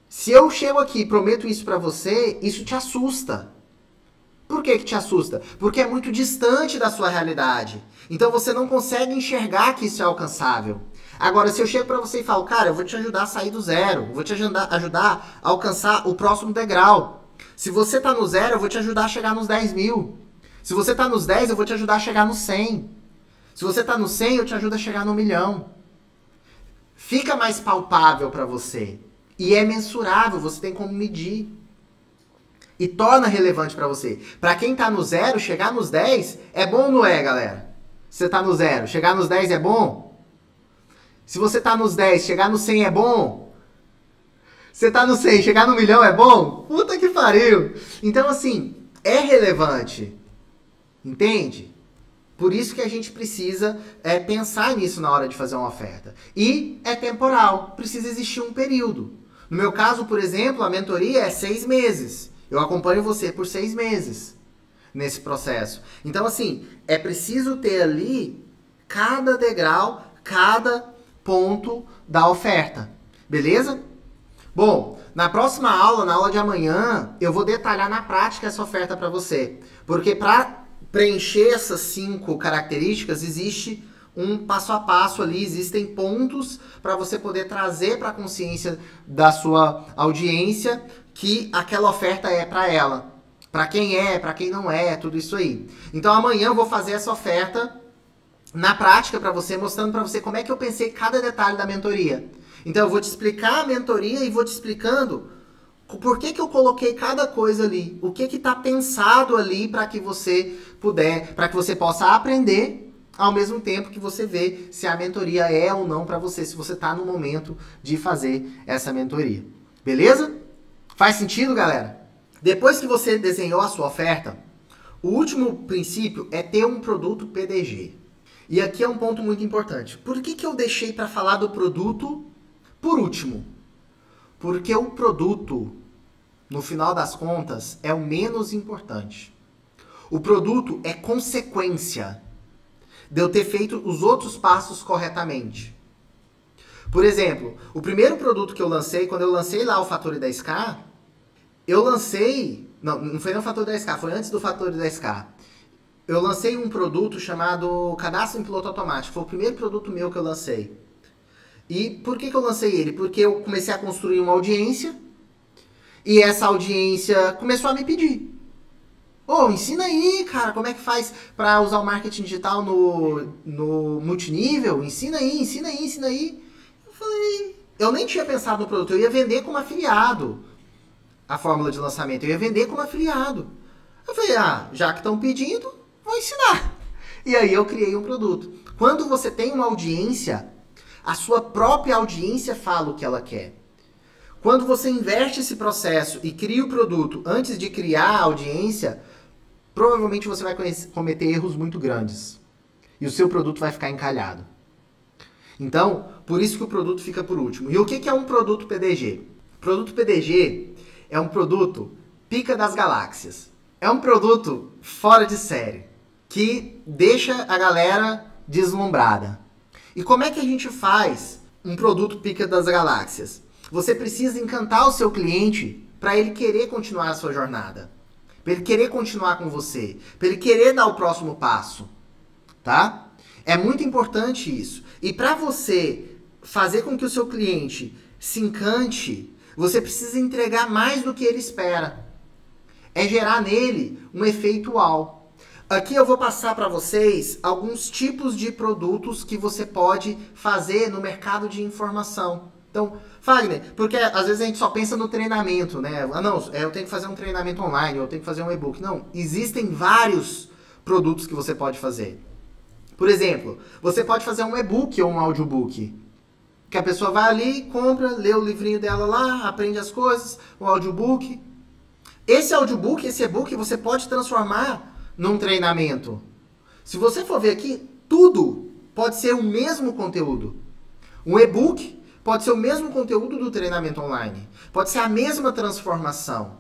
se eu chego aqui e prometo isso pra você, isso te assusta. Por que te assusta? Porque é muito distante da sua realidade. Então você não consegue enxergar que isso é alcançável. Agora, se eu chego pra você e falo, cara, eu vou te ajudar a sair do zero, eu vou te ajudar a alcançar o próximo degrau. Se você tá no zero, eu vou te ajudar a chegar nos 10 mil. Se você tá nos 10, eu vou te ajudar a chegar nos 100. Se você tá no 100, eu te ajudo a chegar no 1 milhão. Fica mais palpável para você. E é mensurável, você tem como medir. E torna relevante para você. Para quem tá no 0, chegar nos 10 é bom ou não é, galera? Você tá no 0, chegar nos 10 é bom? Se você tá nos 10, chegar no 100 é bom? Você tá no 100, chegar no 1 milhão é bom? Puta que pariu! Então, assim, é relevante. Entende? Por isso que a gente precisa pensar nisso na hora de fazer uma oferta. E é temporal, precisa existir um período. No meu caso, por exemplo, a mentoria é 6 meses. Eu acompanho você por 6 meses nesse processo. Então, assim, é preciso ter ali cada degrau, cada ponto da oferta. Beleza? Bom, na próxima aula, na aula de amanhã, eu vou detalhar na prática essa oferta para você. Porque para preencher essas 5 características, existe um passo a passo ali, existem pontos para você poder trazer para a consciência da sua audiência que aquela oferta é para ela. Para quem é, para quem não é, tudo isso aí. Então amanhã eu vou fazer essa oferta na prática para você, mostrando para você como é que eu pensei cada detalhe da mentoria. Então eu vou te explicar a mentoria e vou te explicando por que eu coloquei cada coisa ali? O que está pensado ali para que você possa aprender ao mesmo tempo que você vê se a mentoria é ou não para você, se você está no momento de fazer essa mentoria. Beleza? Faz sentido, galera? Depois que você desenhou a sua oferta, o último princípio é ter um produto PDG. E aqui é um ponto muito importante. Por que eu deixei para falar do produto por último? Porque o produto, no final das contas, é o menos importante. O produto é consequência de eu ter feito os outros passos corretamente. Por exemplo, o primeiro produto que eu lancei, quando eu lancei lá o Fator 10K, eu lancei... Não foi no Fator 10K, foi antes do Fator 10K. Eu lancei um produto chamado Cadastro em Piloto Automático. Foi o primeiro produto meu que eu lancei. E por que eu lancei ele? Porque eu comecei a construir uma audiência e essa audiência começou a me pedir. Ensina aí, cara, como é que faz para usar o marketing digital no multinível? Ensina aí. Eu falei, eu nem tinha pensado no produto, eu ia vender como afiliado a fórmula de lançamento, eu ia vender como afiliado. Eu falei, já que estão pedindo, vou ensinar. E aí eu criei um produto. Quando você tem uma audiência, a sua própria audiência fala o que ela quer. Quando você inverte esse processo e cria o produto antes de criar a audiência, provavelmente você vai cometer erros muito grandes. E o seu produto vai ficar encalhado. Então, por isso que o produto fica por último. E o que é um produto PDG? Produto PDG é um produto pica das galáxias. É um produto fora de série, que deixa a galera deslumbrada. E como é que a gente faz um produto pica das galáxias? Você precisa encantar o seu cliente para ele querer continuar a sua jornada. Para ele querer continuar com você. Para ele querer dar o próximo passo. Tá? É muito importante isso. E para você fazer com que o seu cliente se encante, você precisa entregar mais do que ele espera. É gerar nele um efeito uau. Aqui eu vou passar para vocês alguns tipos de produtos que você pode fazer no mercado de informação. Então, Fagner, porque às vezes a gente só pensa no treinamento, né? Ah, não, eu tenho que fazer um treinamento online, eu tenho que fazer um e-book. Não, existem vários produtos que você pode fazer. Por exemplo, você pode fazer um e-book ou um audiobook. Que a pessoa vai ali, compra, lê o livrinho dela lá, aprende as coisas, um audiobook. Esse audiobook, esse e-book, você pode transformar num treinamento. Se você for ver aqui, tudo pode ser o mesmo conteúdo. Um e-book pode ser o mesmo conteúdo do treinamento online. Pode ser a mesma transformação.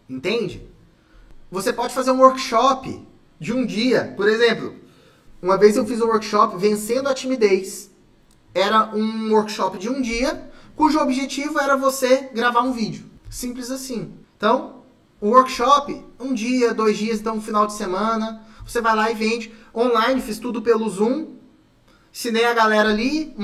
Entende? Você pode fazer um workshop de um dia. Por exemplo, uma vez eu fiz um workshop Vencendo a Timidez. Era um workshop de um dia, cujo objetivo era você gravar um vídeo. Simples assim. Então, um workshop, um dia, 2 dias, então um final de semana, você vai lá e vende. Online, fiz tudo pelo Zoom. Ensinei a galera ali,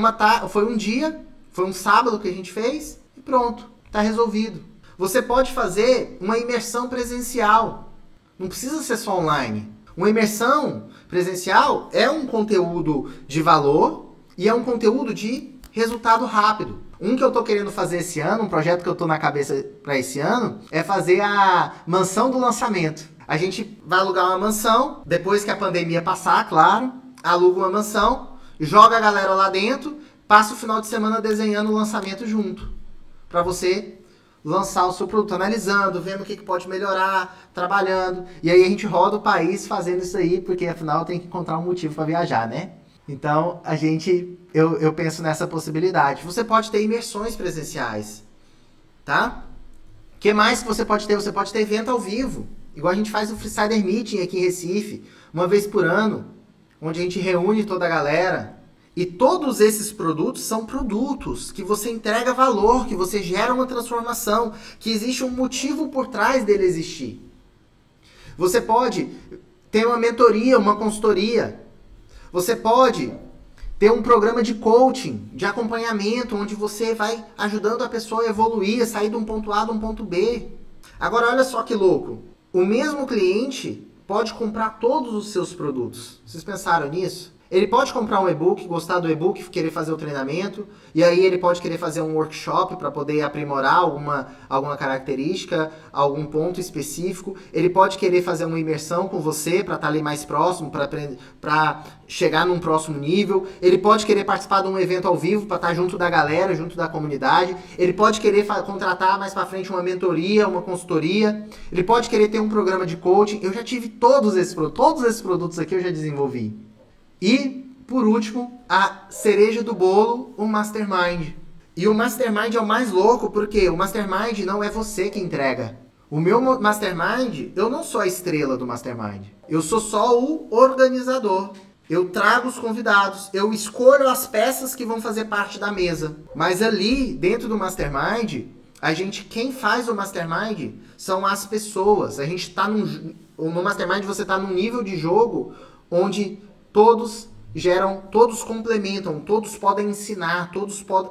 foi um dia, foi um sábado que a gente fez, e pronto, tá resolvido. Você pode fazer uma imersão presencial. Não precisa ser só online. Uma imersão presencial é um conteúdo de valor e é um conteúdo de resultado rápido. Um que eu tô querendo fazer esse ano, um projeto que eu tô na cabeça para esse ano, é fazer a mansão do lançamento. A gente vai alugar uma mansão, depois que a pandemia passar, claro, aluga uma mansão, joga a galera lá dentro, passa o final de semana desenhando o lançamento junto. Para você lançar o seu produto, analisando, vendo o que pode melhorar, trabalhando. E aí a gente roda o país fazendo isso aí, porque afinal tem que encontrar um motivo para viajar, né? Então, eu penso nessa possibilidade. Você pode ter imersões presenciais, tá? O que mais que você pode ter? Você pode ter evento ao vivo. Igual a gente faz o Freesider Meeting aqui em Recife, uma vez por ano, onde a gente reúne toda a galera. E todos esses produtos são produtos que você entrega valor, que você gera uma transformação, que existe um motivo por trás dele existir. Você pode ter uma mentoria, uma consultoria. Você pode ter um programa de coaching, de acompanhamento, onde você vai ajudando a pessoa a evoluir, a sair de um ponto A de um ponto B. Agora, olha só que louco. O mesmo cliente pode comprar todos os seus produtos. Vocês pensaram nisso? Ele pode comprar um e-book, gostar do e-book, querer fazer o treinamento, e aí ele pode querer fazer um workshop para poder aprimorar alguma característica, algum ponto específico. Ele pode querer fazer uma imersão com você para estar ali mais próximo, para chegar num próximo nível. Ele pode querer participar de um evento ao vivo para estar junto da galera, junto da comunidade. Ele pode querer contratar mais para frente uma mentoria, uma consultoria. Ele pode querer ter um programa de coaching. Eu já tive todos esses produtos aqui eu já desenvolvi. E, por último, a cereja do bolo, o Mastermind. E o Mastermind é o mais louco, porque o Mastermind não é você que entrega. O meu Mastermind, eu não sou a estrela do Mastermind. Eu sou só o organizador. Eu trago os convidados, eu escolho as peças que vão fazer parte da mesa. Mas ali, dentro do Mastermind, quem faz o Mastermind são as pessoas. A gente tá no Mastermind você está num nível de jogo onde todos complementam, todos podem ensinar,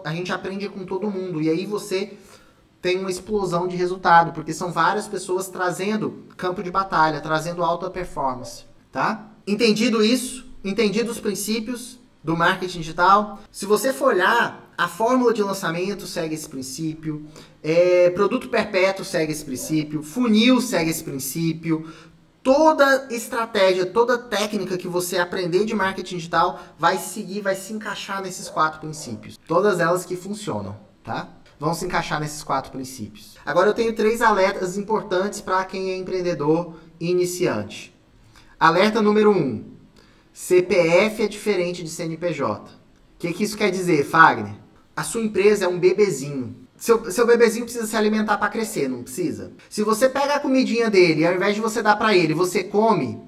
a gente aprende com todo mundo. E aí você tem uma explosão de resultado, porque são várias pessoas trazendo campo de batalha, trazendo alta performance, tá? Entendido isso, entendido os princípios do marketing digital, se você for olhar, a fórmula de lançamento segue esse princípio, produto perpétuo segue esse princípio, funil segue esse princípio. Toda estratégia, toda técnica que você aprender de marketing digital vai se encaixar nesses 4 princípios. Todas elas que funcionam, tá? Vão se encaixar nesses 4 princípios. Agora eu tenho 3 alertas importantes para quem é empreendedor e iniciante. Alerta número 1. CPF é diferente de CNPJ. O que isso quer dizer, Fagner? A sua empresa é um bebezinho. Seu bebezinho precisa se alimentar para crescer, não precisa? Se você pega a comidinha dele e ao invés de você dar para ele, você come,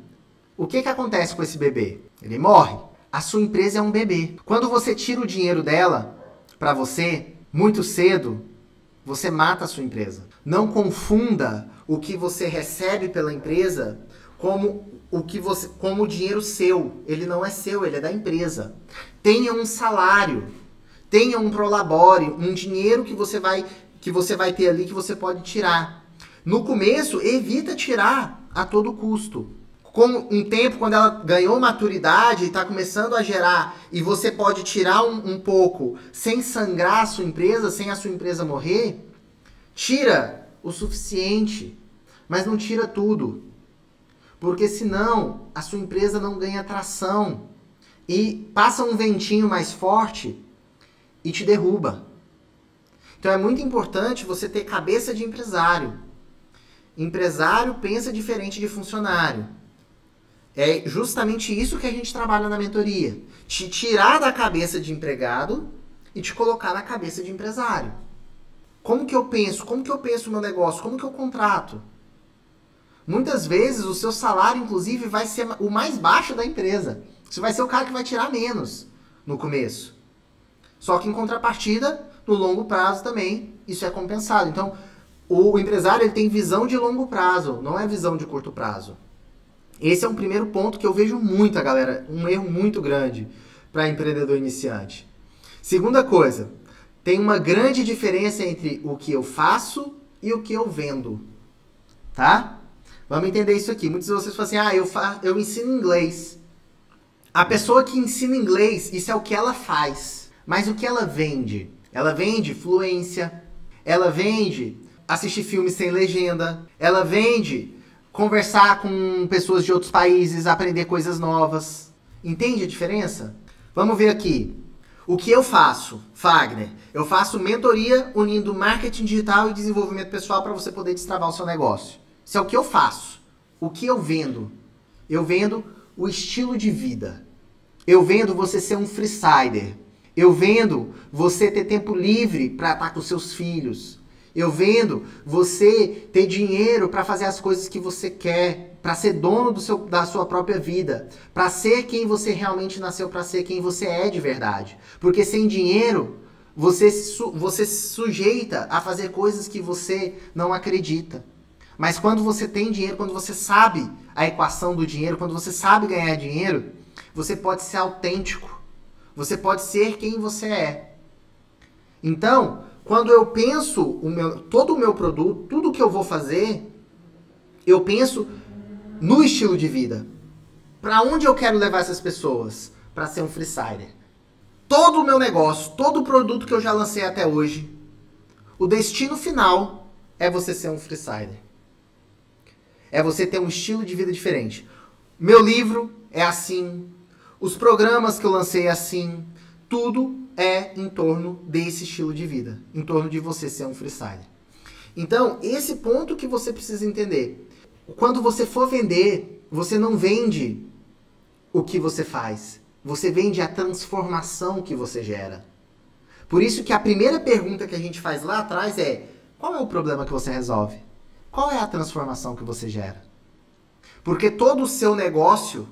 o que acontece com esse bebê? Ele morre. A sua empresa é um bebê. Quando você tira o dinheiro dela para você, muito cedo, você mata a sua empresa. Não confunda o que você recebe pela empresa como o dinheiro seu. Ele não é seu, ele é da empresa. Tenha um salário. Tenha um prolabore, um dinheiro que você vai ter ali que você pode tirar. No começo, evita tirar a todo custo. Com um tempo, quando ela ganhou maturidade e está começando a gerar, e você pode tirar um pouco sem sangrar a sua empresa, sem a sua empresa morrer, tira o suficiente, mas não tira tudo. Porque senão a sua empresa não ganha tração e passa um ventinho mais forte e te derruba. Então é muito importante você ter cabeça de empresário. Empresário pensa diferente de funcionário. É justamente isso que a gente trabalha na mentoria. Te tirar da cabeça de empregado e te colocar na cabeça de empresário. Como que eu penso? Como que eu penso no meu negócio? Como que eu contrato? Muitas vezes o seu salário, inclusive, vai ser o mais baixo da empresa. Você vai ser o cara que vai tirar menos no começo. Só que em contrapartida, no longo prazo também, isso é compensado. Então, o empresário ele tem visão de longo prazo, não é visão de curto prazo. Esse é um primeiro ponto que eu vejo muito, galera, um erro muito grande para empreendedor iniciante. Segunda coisa, tem uma grande diferença entre o que eu faço e o que eu vendo. Tá? Vamos entender isso aqui. Muitos de vocês falam assim, eu ensino inglês. A pessoa que ensina inglês, isso é o que ela faz. Mas o que ela vende? Ela vende fluência, ela vende assistir filmes sem legenda, ela vende conversar com pessoas de outros países, aprender coisas novas. Entende a diferença? Vamos ver aqui. O que eu faço, Fagner? Eu faço mentoria unindo marketing digital e desenvolvimento pessoal para você poder destravar o seu negócio. Isso é o que eu faço. O que eu vendo? Eu vendo o estilo de vida. Eu vendo você ser um freesider. Eu vendo você ter tempo livre para estar com seus filhos. Eu vendo você ter dinheiro para fazer as coisas que você quer, para ser dono da sua própria vida, para ser quem você realmente nasceu para ser, quem você é de verdade. Porque sem dinheiro, você se sujeita a fazer coisas que você não acredita. Mas quando você tem dinheiro, quando você sabe a equação do dinheiro, quando você sabe ganhar dinheiro, você pode ser autêntico. Você pode ser quem você é. Então, quando eu penso todo o meu produto, tudo que eu vou fazer, eu penso no estilo de vida. Para onde eu quero levar essas pessoas? Para ser um freesider. Todo o meu negócio, todo o produto que eu já lancei até hoje, o destino final é você ser um freesider. É você ter um estilo de vida diferente. Meu livro é assim. Os programas que eu lancei é assim. Tudo é em torno desse estilo de vida. Em torno de você ser um freesider. Então, esse ponto que você precisa entender. Quando você for vender, você não vende o que você faz. Você vende a transformação que você gera. Por isso que a primeira pergunta que a gente faz lá atrás é: qual é o problema que você resolve? Qual é a transformação que você gera? Porque todo o seu negócio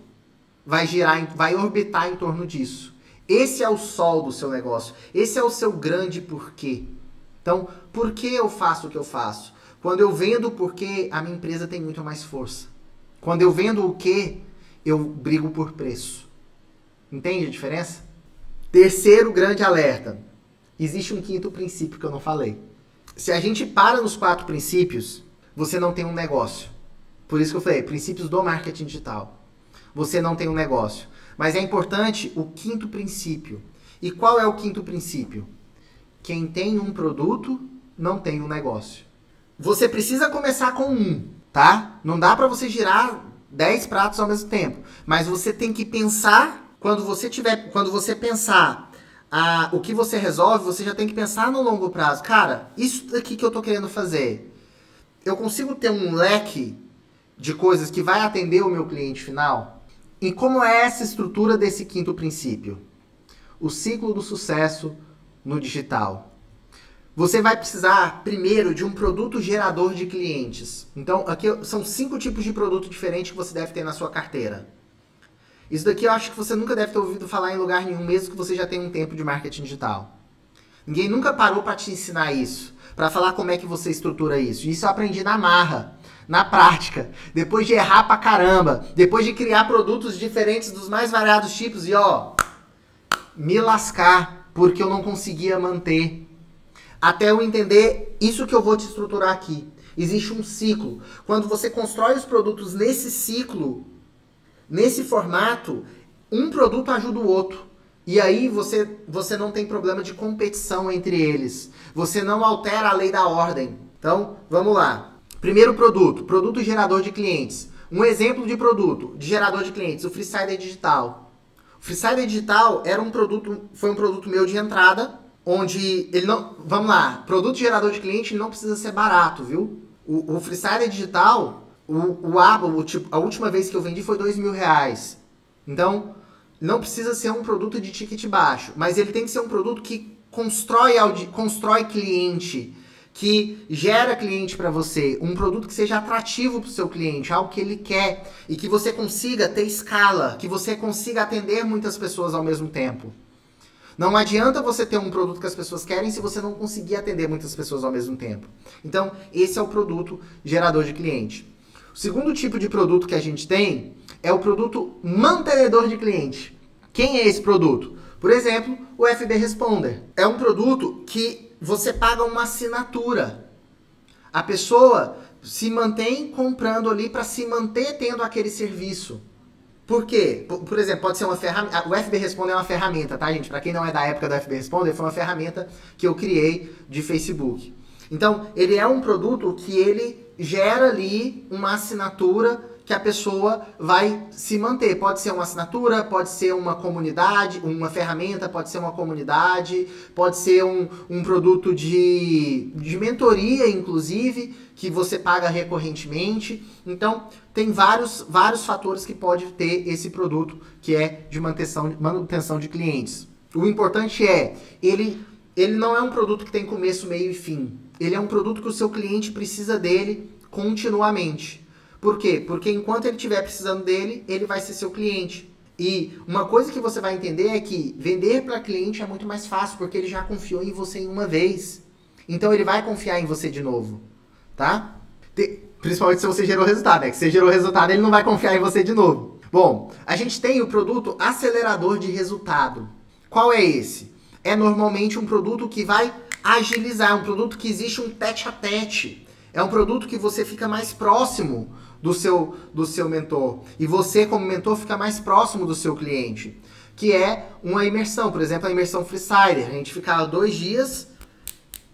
vai girar, vai orbitar em torno disso. Esse é o sol do seu negócio. Esse é o seu grande porquê. Então, por que eu faço o que eu faço? Quando eu vendo o porquê, a minha empresa tem muito mais força. Quando eu vendo o quê, eu brigo por preço. Entende a diferença? Terceiro grande alerta. Existe um quinto princípio que eu não falei. Se a gente para nos 4 princípios, você não tem um negócio. Por isso que eu falei, princípios do marketing digital. Você não tem um negócio. Mas é importante o quinto princípio. E qual é o quinto princípio? Quem tem um produto, não tem um negócio. Você precisa começar com um, tá? Não dá para você girar 10 pratos ao mesmo tempo. Mas você tem que pensar, quando você pensar o que você resolve, você já tem que pensar no longo prazo. Cara, isso daqui que eu tô querendo fazer, eu consigo ter um leque de coisas que vai atender o meu cliente final? E como é essa estrutura desse quinto princípio? O ciclo do sucesso no digital. Você vai precisar, primeiro, de um produto gerador de clientes. Então, aqui são 5 tipos de produto diferentes que você deve ter na sua carteira. Isso daqui eu acho que você nunca deve ter ouvido falar em lugar nenhum, mesmo que você já tenha um tempo de marketing digital. Ninguém nunca parou para te ensinar isso, para falar como é que você estrutura isso. Isso eu aprendi na marra, na prática, depois de errar pra caramba, depois de criar produtos diferentes dos mais variados tipos e me lascar porque eu não conseguia manter. Até eu entender isso que eu vou te estruturar aqui. Existe um ciclo. Quando você constrói os produtos nesse ciclo, Nesse formato, um produto ajuda o outro. E aí você não tem problema de competição entre eles. Você não altera a lei da ordem. Então, vamos lá. Primeiro produto gerador de clientes. Um exemplo de produto de gerador de clientes, o Freesider Digital. O Freesider Digital foi um produto meu de entrada, onde ele não... Vamos lá, produto gerador de cliente não precisa ser barato, viu? O Freesider Digital, a última vez que eu vendi foi R$2.000. Então, não precisa ser um produto de ticket baixo, mas ele tem que ser um produto que constrói cliente, que gera cliente para você, um produto que seja atrativo para o seu cliente, algo que ele quer e que você consiga ter escala, que você consiga atender muitas pessoas ao mesmo tempo. Não adianta você ter um produto que as pessoas querem se você não conseguir atender muitas pessoas ao mesmo tempo. Então, esse é o produto gerador de cliente. O segundo tipo de produto que a gente tem é o produto mantenedor de cliente. Quem é esse produto? Por exemplo, o FB Responder. É um produto que você paga uma assinatura. A pessoa se mantém comprando ali para se manter tendo aquele serviço. Por quê? Por exemplo, pode ser uma ferramenta. O FB Responder é uma ferramenta, tá, gente? Para quem não é da época do FB Responder, foi uma ferramenta que eu criei de Facebook. Então, ele é um produto que ele gera ali uma assinatura que a pessoa vai se manter. Pode ser uma assinatura, pode ser uma comunidade, uma ferramenta, pode ser uma comunidade, pode ser um produto de mentoria, inclusive, que você paga recorrentemente. Então, tem vários fatores que pode ter esse produto que é de manutenção de clientes. O importante é, ele não é um produto que tem começo, meio e fim. Ele é um produto que o seu cliente precisa dele continuamente. Por quê? Porque enquanto ele estiver precisando dele, ele vai ser seu cliente. E uma coisa que você vai entender é que vender para cliente é muito mais fácil, porque ele já confiou em você em uma vez. Então ele vai confiar em você de novo, tá? Principalmente se você gerou resultado, né? Que você gerou resultado, ele não vai confiar em você de novo. Bom, a gente tem o produto acelerador de resultado. Qual é esse? É normalmente um produto que vai agilizar, um produto que existe um tete a tete. É um produto que você fica mais próximo do seu mentor. E você, como mentor, fica mais próximo do seu cliente. Que é uma imersão. Por exemplo, a imersão Freesider. A gente fica 2 dias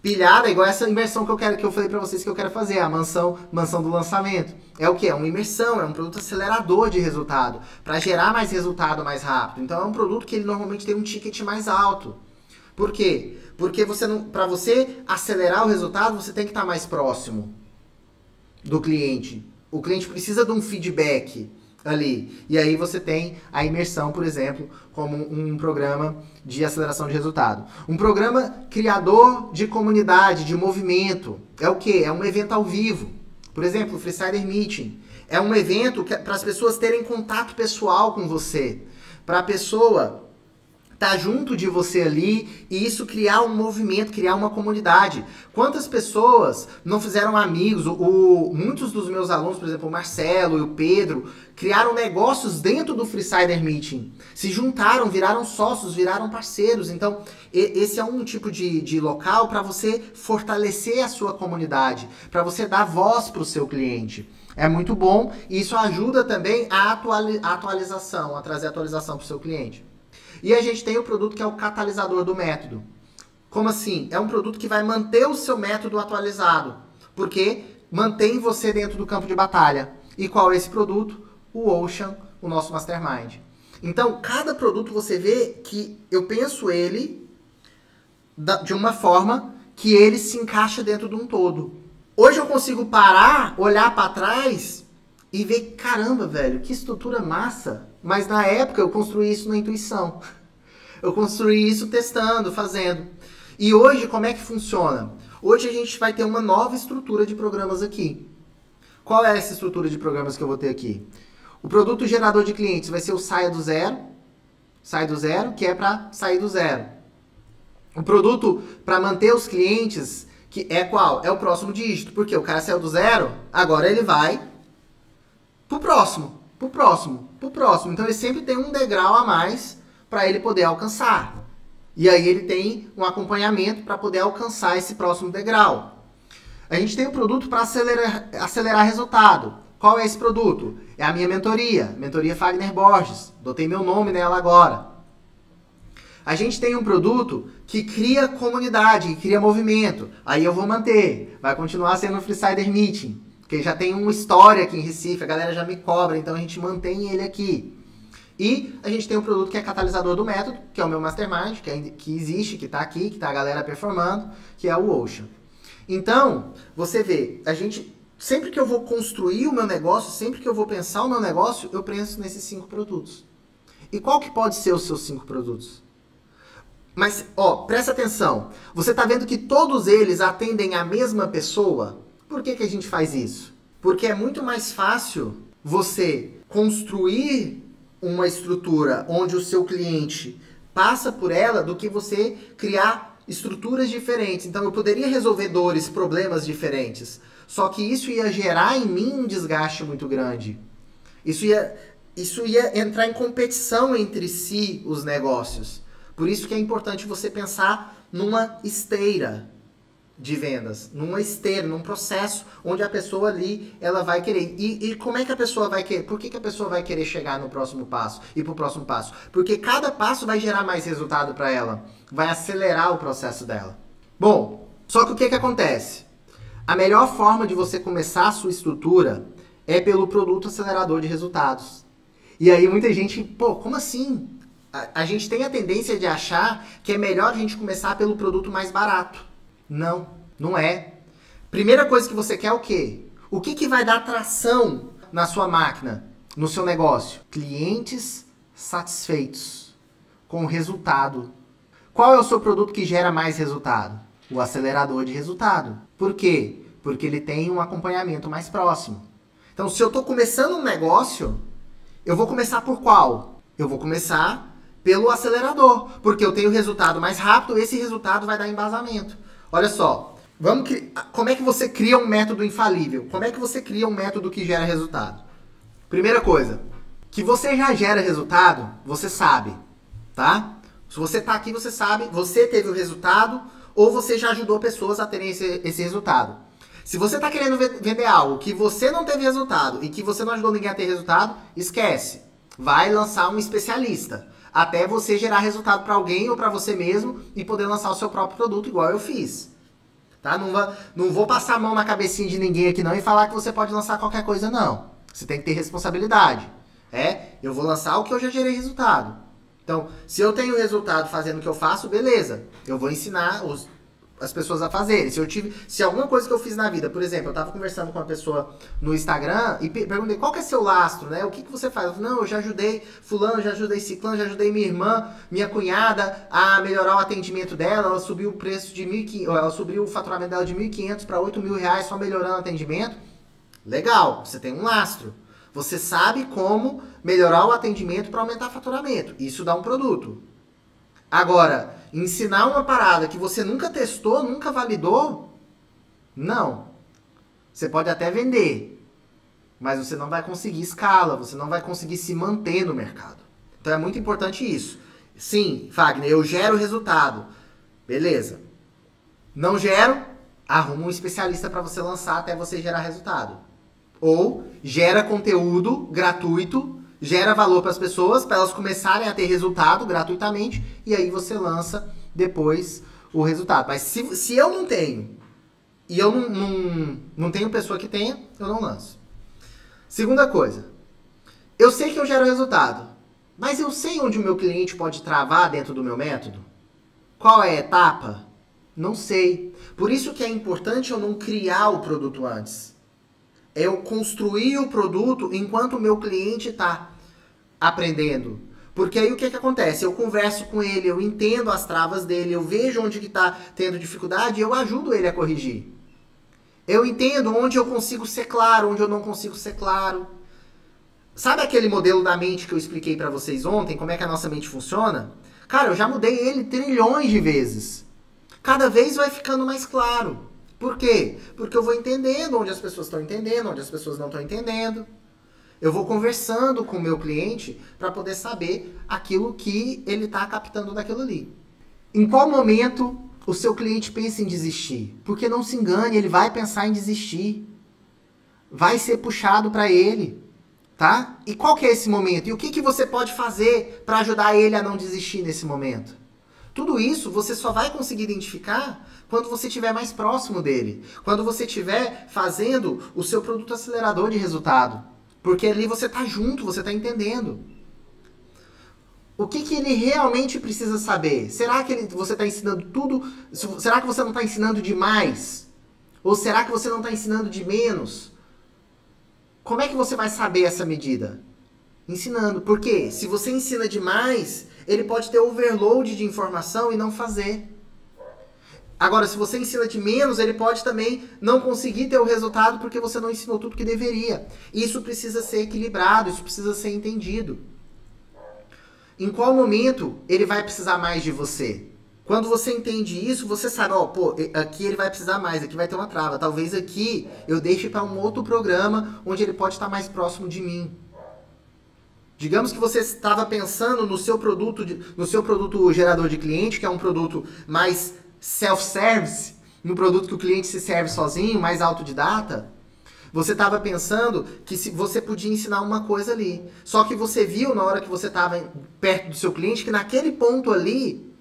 pilhada, igual essa imersão que eu falei pra vocês que eu quero fazer. A mansão do lançamento. É o quê? É uma imersão. É um produto acelerador de resultado. Para gerar mais resultado mais rápido. Então é um produto que ele normalmente tem um ticket mais alto. Por quê? Porque para você acelerar o resultado, você tem que estar mais próximo do cliente. O cliente precisa de um feedback ali. E aí você tem a imersão, por exemplo, como um programa de aceleração de resultado. Um programa criador de comunidade, de movimento. É o quê? É um evento ao vivo. Por exemplo, o Freesider Meeting. É um evento para as pessoas terem contato pessoal com você. Para a pessoa tá junto de você ali e isso criar um movimento, criar uma comunidade. Quantas pessoas não fizeram amigos? Muitos dos meus alunos, por exemplo, o Marcelo e o Pedro, criaram negócios dentro do Freesider Meeting. Se juntaram, viraram sócios, viraram parceiros. Então, esse é um tipo de local para você fortalecer a sua comunidade, para você dar voz para o seu cliente. É muito bom e isso ajuda também a atualização, a trazer atualização para o seu cliente. E a gente tem o produto que é o catalisador do método. Como assim? É um produto que vai manter o seu método atualizado, porque mantém você dentro do campo de batalha. E qual é esse produto? O Ocean, o nosso Mastermind. Então, cada produto você vê que eu penso ele de uma forma que ele se encaixa dentro de um todo. Hoje eu consigo parar, olhar para trás e ver, caramba, velho, que estrutura massa. Mas na época eu construí isso na intuição. Eu construí isso testando, fazendo. E hoje como é que funciona? Hoje a gente vai ter uma nova estrutura de programas aqui. Qual é essa estrutura de programas que eu vou ter aqui? O produto gerador de clientes vai ser o Saia do Zero. Sai do Zero, que é para sair do zero. O produto para manter os clientes, que é qual? É o próximo dígito. Porque o cara saiu do zero, agora ele vai pro próximo. Pro próximo. Então ele sempre tem um degrau a mais para ele poder alcançar. E aí ele tem um acompanhamento para poder alcançar esse próximo degrau. A gente tem o produto para acelerar resultado. Qual é esse produto? É a minha mentoria, Mentoria Fagner Borges. Botei meu nome nela agora. A gente tem um produto que cria comunidade, que cria movimento. Aí eu vou manter. Vai continuar sendo o Freesider Meeting. Porque já tem uma história aqui em Recife, a galera já me cobra, então a gente mantém ele aqui. E a gente tem um produto que é catalisador do método, que é o meu Mastermind, que existe, que está aqui, que está a galera performando, que é o Ocean. Então, você vê, sempre que eu vou construir o meu negócio, sempre que eu vou pensar o meu negócio, eu penso nesses 5 produtos. E qual que pode ser os seus 5 produtos? Mas, presta atenção. Você está vendo que todos eles atendem a mesma pessoa? Por que a gente faz isso? Porque é muito mais fácil você construir uma estrutura onde o seu cliente passa por ela do que você criar estruturas diferentes. Então eu poderia resolver dores, problemas diferentes. Só que isso ia gerar em mim um desgaste muito grande. Isso ia entrar em competição entre si os negócios. Por isso que é importante você pensar numa esteira de vendas, numa esteira, num processo onde a pessoa ali, ela vai querer. E como é que a pessoa vai querer? Por que a pessoa vai querer chegar no próximo passo e pro próximo passo? Porque cada passo vai gerar mais resultado para ela, vai acelerar o processo dela. Bom, só que o que acontece? A melhor forma de você começar a sua estrutura é pelo produto acelerador de resultados. E aí muita gente, como assim? A gente tem a tendência de achar que é melhor a gente começar pelo produto mais barato. Não, não é. Primeira coisa que você quer é o quê? O que vai dar tração na sua máquina, no seu negócio? Clientes satisfeitos com o resultado. Qual é o seu produto que gera mais resultado? O acelerador de resultado. Por quê? Porque ele tem um acompanhamento mais próximo. Então, se eu estou começando um negócio, eu vou começar por qual? Eu vou começar pelo acelerador, porque eu tenho resultado mais rápido, esse resultado vai dar embasamento. Olha só, como é que você cria um método infalível? Como é que você cria um método que gera resultado? Primeira coisa, que você já gera resultado, você sabe, tá? Se você tá aqui, você sabe, você teve o resultado ou você já ajudou pessoas a terem esse resultado. Se você tá querendo vender algo que você não teve resultado e que você não ajudou ninguém a ter resultado, esquece. Vai lançar um especialista. Até você gerar resultado para alguém ou para você mesmo e poder lançar o seu próprio produto, igual eu fiz. Tá? Não vou passar a mão na cabecinha de ninguém aqui não e falar que você pode lançar qualquer coisa, não. Você tem que ter responsabilidade. Eu vou lançar o que eu já gerei resultado. Então, se eu tenho resultado fazendo o que eu faço, beleza. Eu vou ensinar as pessoas a fazerem. Se alguma coisa que eu fiz na vida, por exemplo, eu estava conversando com uma pessoa no Instagram e perguntei qual que é seu lastro, né? O que você faz? Eu falei, não, eu já ajudei fulano, já ajudei ciclano, já ajudei minha irmã, minha cunhada a melhorar o atendimento dela, ela subiu o preço de 1.500, ela subiu o faturamento dela de 1.500 para 8.000 reais só melhorando o atendimento. Legal, você tem um lastro. Você sabe como melhorar o atendimento para aumentar o faturamento. Isso dá um produto. Agora, ensinar uma parada que você nunca testou, nunca validou, não. Você pode até vender, mas você não vai conseguir escala, você não vai conseguir se manter no mercado. Então é muito importante isso. Sim, Fagner, eu gero resultado. Beleza. Não gero, arruma um especialista para você lançar até você gerar resultado. Ou gera conteúdo gratuito, gera valor para as pessoas, para elas começarem a ter resultado gratuitamente, e aí você lança depois o resultado. Mas se eu não tenho, e eu não tenho pessoa que tenha, eu não lanço. Segunda coisa, eu sei que eu gero resultado, mas eu sei onde o meu cliente pode travar dentro do meu método? Qual é a etapa? Não sei. Por isso que é importante eu não criar o produto antes. É eu construir o produto enquanto o meu cliente está aprendendo. Porque aí o que acontece? Eu converso com ele, eu entendo as travas dele, eu vejo onde que está tendo dificuldade e eu ajudo ele a corrigir. Eu entendo onde eu consigo ser claro, onde eu não consigo ser claro. Sabe aquele modelo da mente que eu expliquei para vocês ontem, como é que a nossa mente funciona? Cara, eu já mudei ele trilhões de vezes. Cada vez vai ficando mais claro. Por quê? Porque eu vou entendendo onde as pessoas estão entendendo, onde as pessoas não estão entendendo. Eu vou conversando com o meu cliente para poder saber aquilo que ele está captando daquilo ali. Em qual momento o seu cliente pensa em desistir? Porque não se engane, ele vai pensar em desistir. vai ser puxado para ele, tá? E qual que é esse momento? E o que você pode fazer para ajudar ele a não desistir nesse momento? Tudo isso você só vai conseguir identificar quando você estiver mais próximo dele. Quando você estiver fazendo o seu produto acelerador de resultado. Porque ali você está junto, você está entendendo. O que ele realmente precisa saber? Será que você está ensinando tudo? Será que você não está ensinando demais? Ou será que você não está ensinando de menos? Como é que você vai saber essa medida? Ensinando. Porque se você ensina demais, ele pode ter overload de informação e não fazer. Agora, se você ensina de menos, ele pode também não conseguir ter o resultado porque você não ensinou tudo que deveria. Isso precisa ser equilibrado, isso precisa ser entendido. Em qual momento ele vai precisar mais de você? Quando você entende isso, você sabe, ó, pô, aqui ele vai precisar mais, aqui vai ter uma trava. Talvez aqui eu deixe para um outro programa onde ele pode estar mais próximo de mim. Digamos que você estava pensando no seu produto gerador de cliente, que é um produto mais self-service, um produto que o cliente se serve sozinho, mais autodidata. Você estava pensando que você podia ensinar uma coisa ali. Só que você viu na hora que você estava perto do seu cliente que naquele ponto ali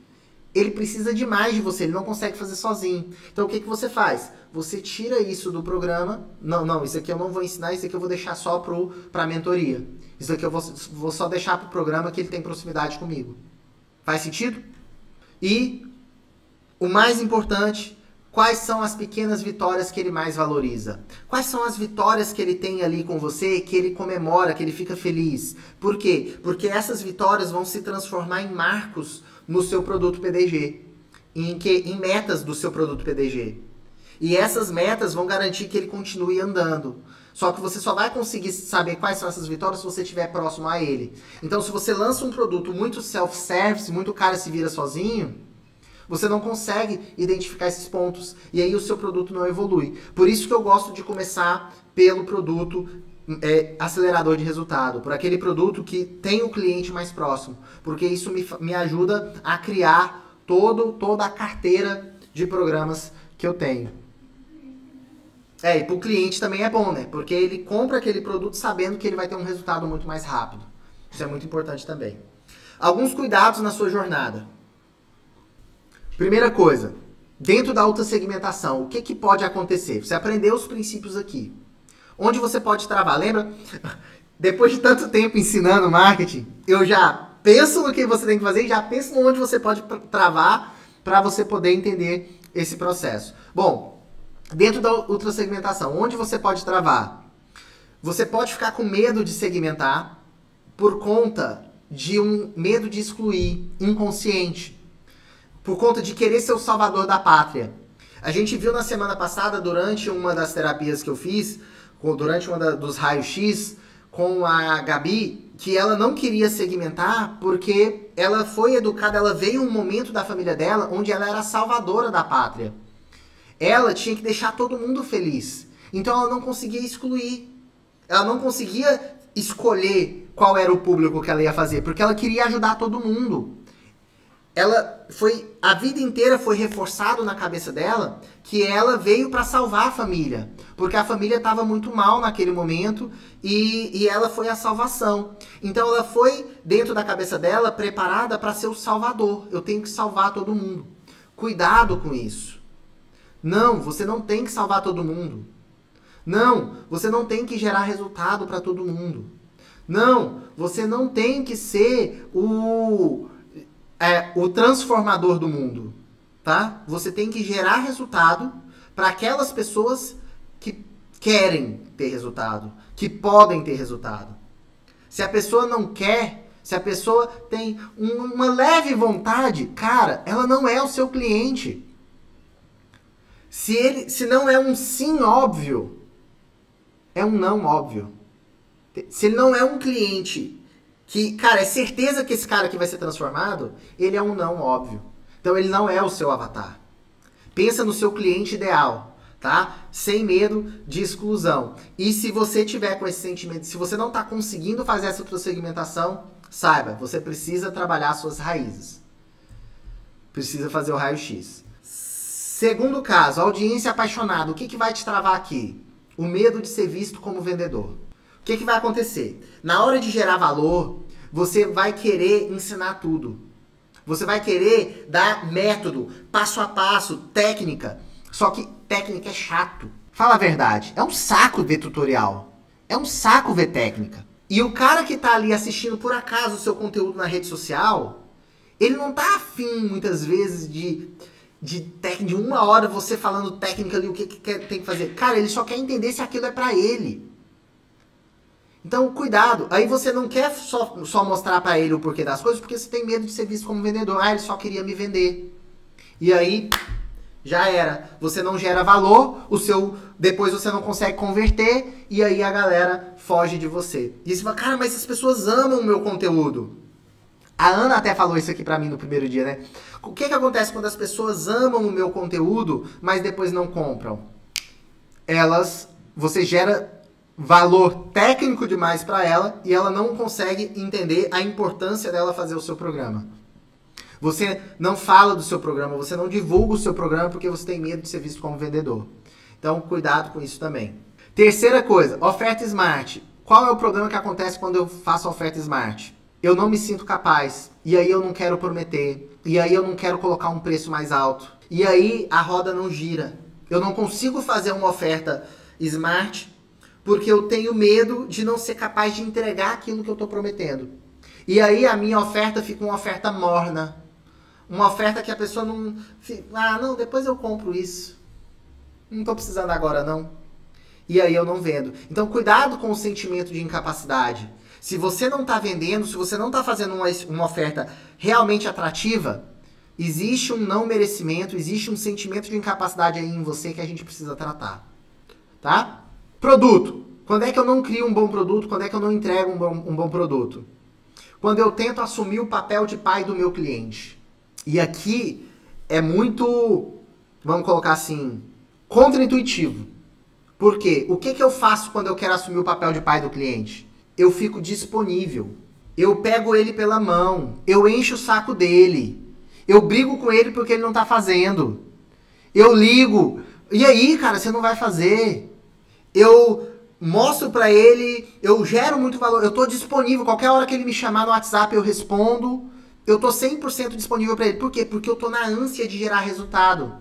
ele precisa de mais de você, ele não consegue fazer sozinho. Então o que você faz? Você tira isso do programa. Não, isso aqui eu não vou ensinar, isso aqui eu vou deixar só para a mentoria. Isso aqui eu vou só deixar para o programa que ele tem proximidade comigo. Faz sentido? E o mais importante, quais são as pequenas vitórias que ele mais valoriza? Quais são as vitórias que ele tem ali com você, que ele comemora, que ele fica feliz? Por quê? Porque essas vitórias vão se transformar em marcos no seu produto PDG, em metas do seu produto PDG. E essas metas vão garantir que ele continue andando. Só que você só vai conseguir saber quais são essas vitórias se você estiver próximo a ele. Então, se você lança um produto muito self-service, muito cara se vira sozinho, você não consegue identificar esses pontos. E aí o seu produto não evolui. Por isso que eu gosto de começar pelo produto acelerador de resultado. Por aquele produto que tem o cliente mais próximo. Porque isso me ajuda a criar toda a carteira de programas que eu tenho. E para o cliente também é bom, né? Porque ele compra aquele produto sabendo que ele vai ter um resultado muito mais rápido. Isso é muito importante também. Alguns cuidados na sua jornada. Primeira coisa, dentro da autossegmentação, o que pode acontecer? Você aprendeu os princípios aqui. Onde você pode travar? Lembra? Depois de tanto tempo ensinando marketing, eu já penso no que você tem que fazer e já penso onde você pode travar para você poder entender esse processo. Bom, dentro da autossegmentação, onde você pode travar? Você pode ficar com medo de segmentar por conta de um medo de excluir inconsciente. Por conta de querer ser o salvador da pátria. A gente viu na semana passada, durante uma das terapias que eu fiz, durante uma dos raios-x, com a Gabi, que ela não queria segmentar porque ela foi educada, ela veio um momento da família dela onde ela era a salvadora da pátria. Ela tinha que deixar todo mundo feliz. Então ela não conseguia excluir. Ela não conseguia escolher qual era o público que ela ia fazer, porque ela queria ajudar todo mundo. A vida inteira foi reforçado na cabeça dela que ela veio para salvar a família, porque a família estava muito mal naquele momento e ela foi a salvação. Então ela foi, dentro da cabeça dela, preparada para ser o salvador. Eu tenho que salvar todo mundo. Cuidado com isso. Não, você não tem que salvar todo mundo. Não, você não tem que gerar resultado para todo mundo. Não, você não tem que ser o transformador do mundo, tá? Você tem que gerar resultado para aquelas pessoas que querem ter resultado, que podem ter resultado. Se a pessoa não quer, se a pessoa tem uma leve vontade, cara, ela não é o seu cliente. Se não é um sim óbvio, é um não óbvio. Se ele não é um cliente que, cara, é certeza que esse cara aqui vai ser transformado, ele é um não óbvio. Então ele não é o seu avatar. Pensa no seu cliente ideal, tá? Sem medo de exclusão. E se você tiver com esse sentimento, se você não está conseguindo fazer essa tua segmentação, saiba, você precisa trabalhar suas raízes. Precisa fazer o raio-x. Segundo caso, audiência apaixonada. O que vai te travar aqui? o medo de ser visto como vendedor. O que vai acontecer? Na hora de gerar valor, você vai querer ensinar tudo. Você vai querer dar método, passo a passo, técnica. Só que técnica é chato. Fala a verdade, é um saco ver tutorial. É um saco ver técnica. E o cara que tá ali assistindo por acaso o seu conteúdo na rede social, ele não tá afim muitas vezes de 1 hora você falando técnica ali, o que tem que fazer. Cara, ele só quer entender se aquilo é pra ele. Então, cuidado. Aí você não quer só mostrar pra ele o porquê das coisas, porque você tem medo de ser visto como vendedor. Ah, ele só queria me vender. E aí, já era. Você não gera valor, depois você não consegue converter, e aí a galera foge de você. E você fala, cara, mas as pessoas amam o meu conteúdo. A Ana até falou isso aqui pra mim no primeiro dia, né? O que acontece quando as pessoas amam o meu conteúdo, mas depois não compram? Você gera valor técnico demais para ela e ela não consegue entender a importância dela fazer o seu programa. Você não fala do seu programa, você não divulga o seu programa porque você tem medo de ser visto como vendedor. Então, cuidado com isso também. Terceira coisa, oferta Smart. Qual é o problema que acontece quando eu faço oferta Smart? Eu não me sinto capaz, e aí eu não quero prometer, e aí eu não quero colocar um preço mais alto, e aí a roda não gira. Eu não consigo fazer uma oferta Smart porque eu tenho medo de não ser capaz de entregar aquilo que eu estou prometendo. E aí a minha oferta fica uma oferta morna. Uma oferta que a pessoa não... Ah, não, depois eu compro isso. Não estou precisando agora, não. E aí eu não vendo. Então, cuidado com o sentimento de incapacidade. Se você não está vendendo, se você não está fazendo uma oferta realmente atrativa, existe um não merecimento, existe um sentimento de incapacidade aí em você que a gente precisa tratar. Tá? Produto. Quando é que eu não crio um bom produto? Quando é que eu não entrego um bom produto? Quando eu tento assumir o papel de pai do meu cliente. E aqui é muito, vamos colocar assim, contra-intuitivo. Por quê? O que eu faço quando eu quero assumir o papel de pai do cliente? Eu fico disponível. Eu pego ele pela mão. Eu encho o saco dele. Eu brigo com ele porque ele não está fazendo. Eu ligo. E aí, cara, você não vai fazer? Eu mostro pra ele, eu gero muito valor, eu tô disponível, qualquer hora que ele me chamar no WhatsApp eu respondo, eu tô 100% disponível pra ele. Por quê? Porque eu tô na ânsia de gerar resultado.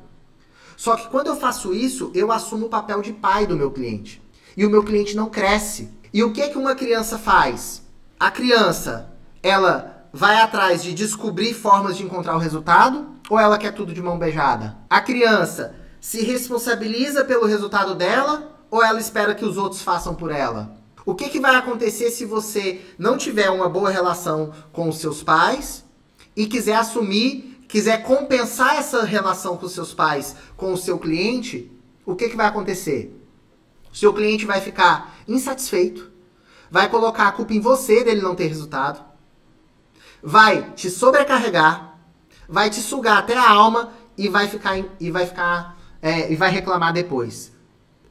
Só que quando eu faço isso, eu assumo o papel de pai do meu cliente. E o meu cliente não cresce. E o que uma criança faz? A criança, ela vai atrás de descobrir formas de encontrar o resultado, ou ela quer tudo de mão beijada? A criança se responsabiliza pelo resultado dela, ou ela espera que os outros façam por ela? O que vai acontecer se você não tiver uma boa relação com os seus pais e quiser assumir, quiser compensar essa relação com os seus pais com o seu cliente? O que vai acontecer? O seu cliente vai ficar insatisfeito, vai colocar a culpa em você dele não ter resultado, vai te sobrecarregar, vai te sugar até a alma e vai reclamar depois.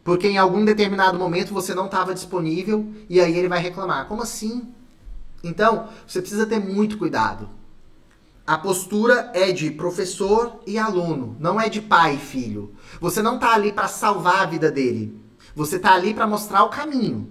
Porque em algum determinado momento você não estava disponível e aí ele vai reclamar. Como assim? Então, você precisa ter muito cuidado. A postura é de professor e aluno, não é de pai e filho. Você não está ali para salvar a vida dele. Você está ali para mostrar o caminho.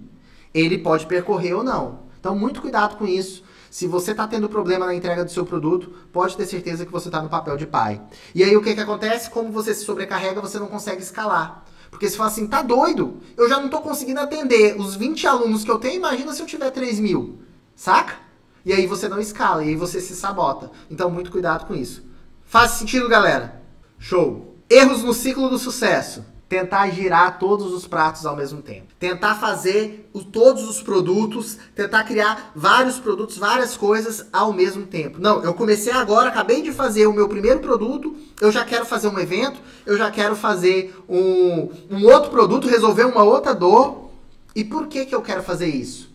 Ele pode percorrer ou não. Então, muito cuidado com isso. Se você está tendo problema na entrega do seu produto, pode ter certeza que você está no papel de pai. E aí o que acontece? Como você se sobrecarrega, você não consegue escalar. Porque você fala assim, tá doido? Eu já não tô conseguindo atender os 20 alunos que eu tenho, imagina se eu tiver 3.000. Saca? E aí você não escala, e aí você se sabota. Então, muito cuidado com isso. Faz sentido, galera? Show! Erros no ciclo do sucesso. Tentar girar todos os pratos ao mesmo tempo. Tentar fazer todos os produtos, tentar criar vários produtos, várias coisas ao mesmo tempo. Não, eu comecei agora, acabei de fazer o meu primeiro produto, eu já quero fazer um evento, eu já quero fazer um outro produto, resolver uma outra dor. E por que eu quero fazer isso?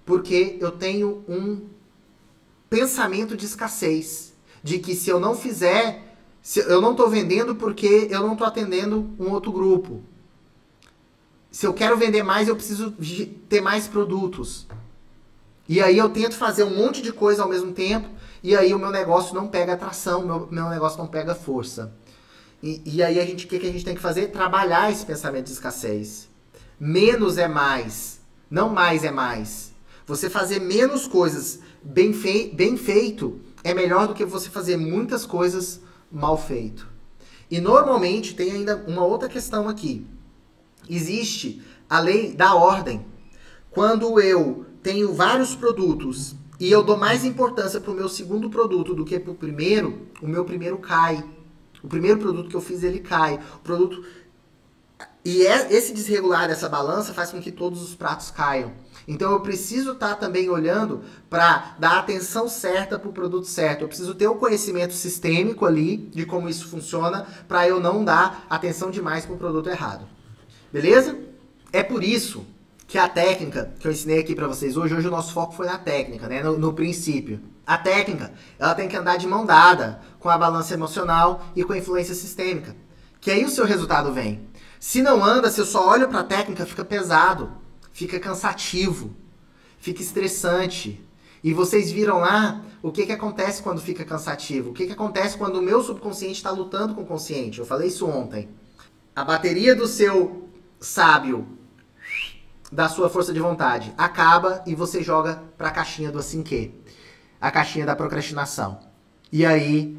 Porque eu tenho um pensamento de escassez. De que se eu não fizer... eu não estou vendendo porque eu não estou atendendo um outro grupo. Se eu quero vender mais, eu preciso ter mais produtos. E aí eu tento fazer um monte de coisa ao mesmo tempo, e aí o meu negócio não pega atração, meu negócio não pega força. E aí o que a gente tem que fazer? Trabalhar esse pensamento de escassez. Menos é mais, não mais é mais. Você fazer menos coisas bem feito é melhor do que você fazer muitas coisas mal feito. E normalmente tem ainda uma outra questão aqui. Existe a lei da ordem. Quando eu tenho vários produtos e eu dou mais importância para o meu segundo produto do que para o primeiro, o meu primeiro cai. O primeiro produto que eu fiz, ele cai. O produto... E esse desregular dessa balança faz com que todos os pratos caiam. Então eu preciso estar também olhando para dar a atenção certa para o produto certo. Eu preciso ter o conhecimento sistêmico ali de como isso funciona para eu não dar atenção demais para o produto errado. Beleza? É por isso que a técnica que eu ensinei aqui para vocês hoje o nosso foco foi na técnica, né? No princípio. A técnica, ela tem que andar de mão dada com a balança emocional e com a influência sistêmica. Que aí o seu resultado vem. Se não anda, se eu só olho para a técnica, fica pesado, fica cansativo, fica estressante. E vocês viram lá o que acontece quando fica cansativo, o que acontece quando o meu subconsciente está lutando com o consciente. Eu falei isso ontem. A bateria do seu sábio, da sua força de vontade, acaba e você joga para a caixinha do assim que, a caixinha da procrastinação. E aí,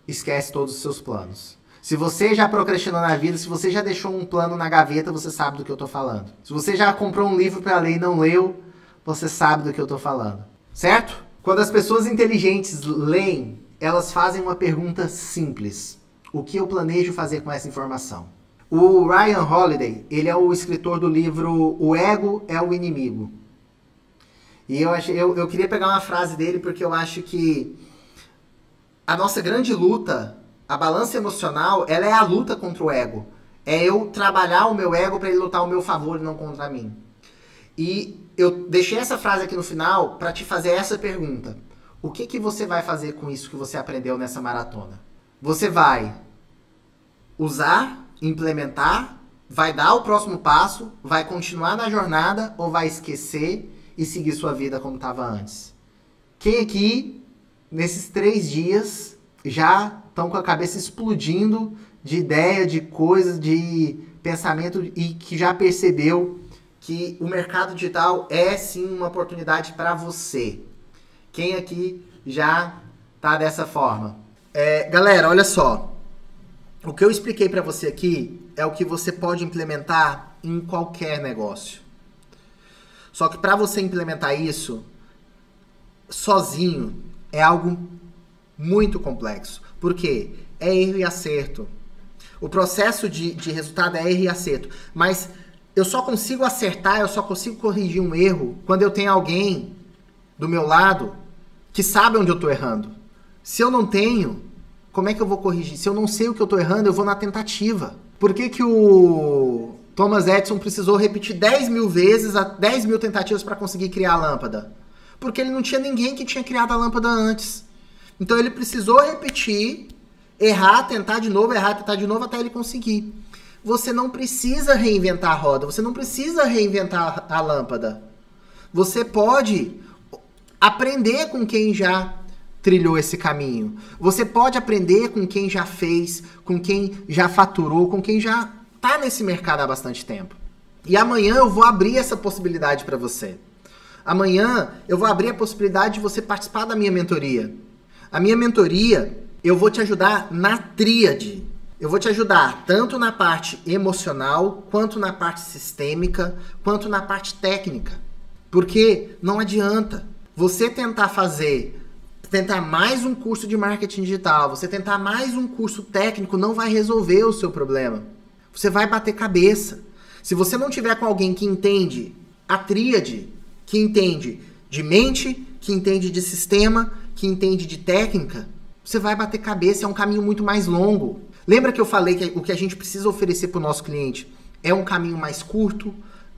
esquece todos os seus planos. Se você já procrastinou na vida, se você já deixou um plano na gaveta, você sabe do que eu tô falando. Se você já comprou um livro para ler e não leu, você sabe do que eu tô falando. Certo? Quando as pessoas inteligentes leem, elas fazem uma pergunta simples. O que eu planejo fazer com essa informação? O Ryan Holiday, ele é o escritor do livro O Ego é o Inimigo. E eu queria pegar uma frase dele porque eu acho que a nossa grande luta, a balança emocional, ela é a luta contra o ego. É eu trabalhar o meu ego para ele lutar ao meu favor e não contra mim. E eu deixei essa frase aqui no final para te fazer essa pergunta. O que você vai fazer com isso que você aprendeu nessa maratona? Você vai usar, implementar, vai dar o próximo passo, vai continuar na jornada ou vai esquecer e seguir sua vida como estava antes? Quem aqui, nesses 3 dias, já estão com a cabeça explodindo de ideia, de coisas, de pensamento e que já percebeu que o mercado digital é sim uma oportunidade para você? Quem aqui já tá dessa forma? Galera, olha só. O que eu expliquei para você aqui é o que você pode implementar em qualquer negócio. Só que para você implementar isso sozinho é algo muito complexo. Por quê? É erro e acerto. O processo de resultado é erro e acerto. Mas eu só consigo acertar, eu só consigo corrigir um erro quando eu tenho alguém do meu lado que sabe onde eu estou errando. Se eu não tenho, como é que eu vou corrigir? Se eu não sei o que eu estou errando, eu vou na tentativa. Por que o Thomas Edison precisou repetir 10 mil vezes, 10 mil tentativas para conseguir criar a lâmpada? Porque ele não tinha ninguém que tinha criado a lâmpada antes. Então ele precisou repetir, errar, tentar de novo, até ele conseguir. Você não precisa reinventar a roda, você não precisa reinventar a lâmpada. Você pode aprender com quem já trilhou esse caminho. Você pode aprender com quem já fez, com quem já faturou, com quem já está nesse mercado há bastante tempo. E amanhã eu vou abrir essa possibilidade para você. Amanhã eu vou abrir a possibilidade de você participar da minha mentoria. A minha mentoria, eu vou te ajudar na tríade. Eu vou te ajudar tanto na parte emocional, quanto na parte sistêmica, quanto na parte técnica. Porque não adianta você tentar mais um curso de marketing digital, você tentar mais um curso técnico, não vai resolver o seu problema. Você vai bater cabeça. Se você não tiver com alguém que entende a tríade, que entende de mente, que entende de sistema, que entende de técnica, você vai bater cabeça, é um caminho muito mais longo. Lembra que eu falei que o que a gente precisa oferecer para o nosso cliente é um caminho mais curto,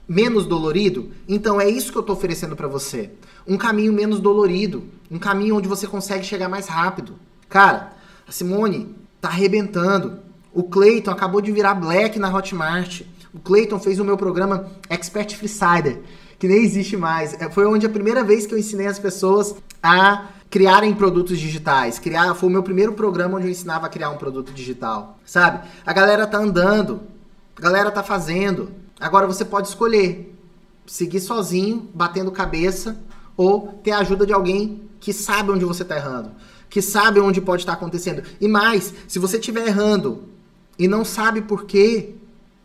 menos dolorido? Então é isso que eu estou oferecendo para você. Um caminho menos dolorido, um caminho onde você consegue chegar mais rápido. Cara, a Simone tá arrebentando. O Clayton acabou de virar Black na Hotmart. O Clayton fez o meu programa Expert Freesider, que nem existe mais. Foi onde a primeira vez que eu ensinei as pessoas a criarem produtos digitais. Foi o meu primeiro programa onde eu ensinava a criar um produto digital, sabe? A galera tá andando, a galera tá fazendo. Agora você pode escolher seguir sozinho, batendo cabeça, ou ter a ajuda de alguém que sabe onde você está errando, que sabe onde pode estar acontecendo. E mais, se você estiver errando e não sabe por quê,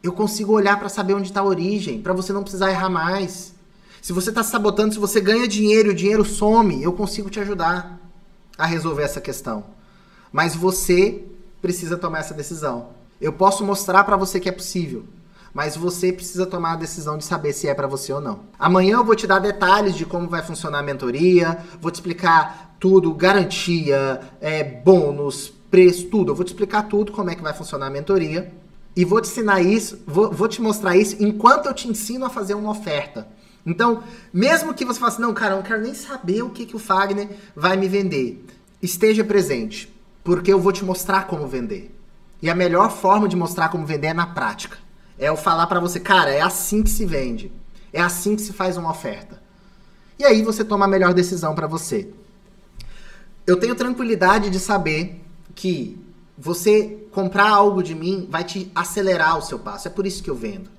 eu consigo olhar para saber onde está a origem, para você não precisar errar mais. Se você está se sabotando, se você ganha dinheiro e o dinheiro some, eu consigo te ajudar a resolver essa questão. Mas você precisa tomar essa decisão. Eu posso mostrar para você que é possível, mas você precisa tomar a decisão de saber se é para você ou não. Amanhã eu vou te dar detalhes de como vai funcionar a mentoria, vou te explicar tudo, garantia, bônus, preço, tudo. Eu vou te explicar tudo, como é que vai funcionar a mentoria. E vou te ensinar isso, vou te mostrar isso enquanto eu te ensino a fazer uma oferta. Então, mesmo que você fale assim, não, cara, eu não quero nem saber o que o Fagner vai me vender. Esteja presente, porque eu vou te mostrar como vender. E a melhor forma de mostrar como vender é na prática. É eu falar pra você, cara, é assim que se vende. É assim que se faz uma oferta. E aí você toma a melhor decisão pra você. Eu tenho tranquilidade de saber que você comprar algo de mim vai te acelerar o seu passo. É por isso que eu vendo.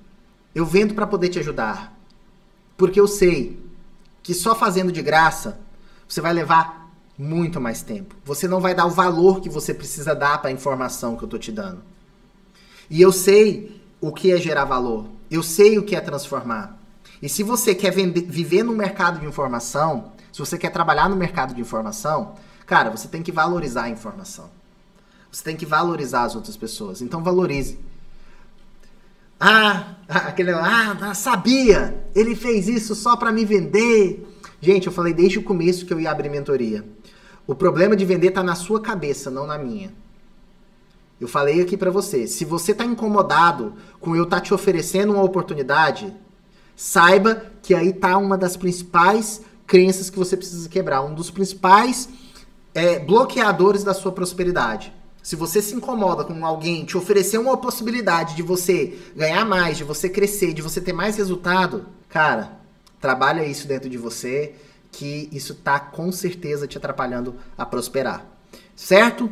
Eu vendo pra poder te ajudar. Porque eu sei que só fazendo de graça, você vai levar muito mais tempo. Você não vai dar o valor que você precisa dar para a informação que eu tô te dando. E eu sei o que é gerar valor. Eu sei o que é transformar. E se você quer viver no mercado de informação, se você quer trabalhar no mercado de informação, cara, você tem que valorizar a informação. Você tem que valorizar as outras pessoas. Então valorize. Sabia! Ele fez isso só para me vender. Gente, eu falei desde o começo que eu ia abrir mentoria. O problema de vender tá na sua cabeça, não na minha. Eu falei aqui para você, se você tá incomodado com eu te oferecendo uma oportunidade, saiba que aí tá uma das principais crenças que você precisa quebrar, um dos principais bloqueadores da sua prosperidade. Se você se incomoda com alguém te oferecer uma possibilidade de você ganhar mais, de você crescer, de você ter mais resultado, cara, trabalha isso dentro de você, que isso tá com certeza te atrapalhando a prosperar. Certo?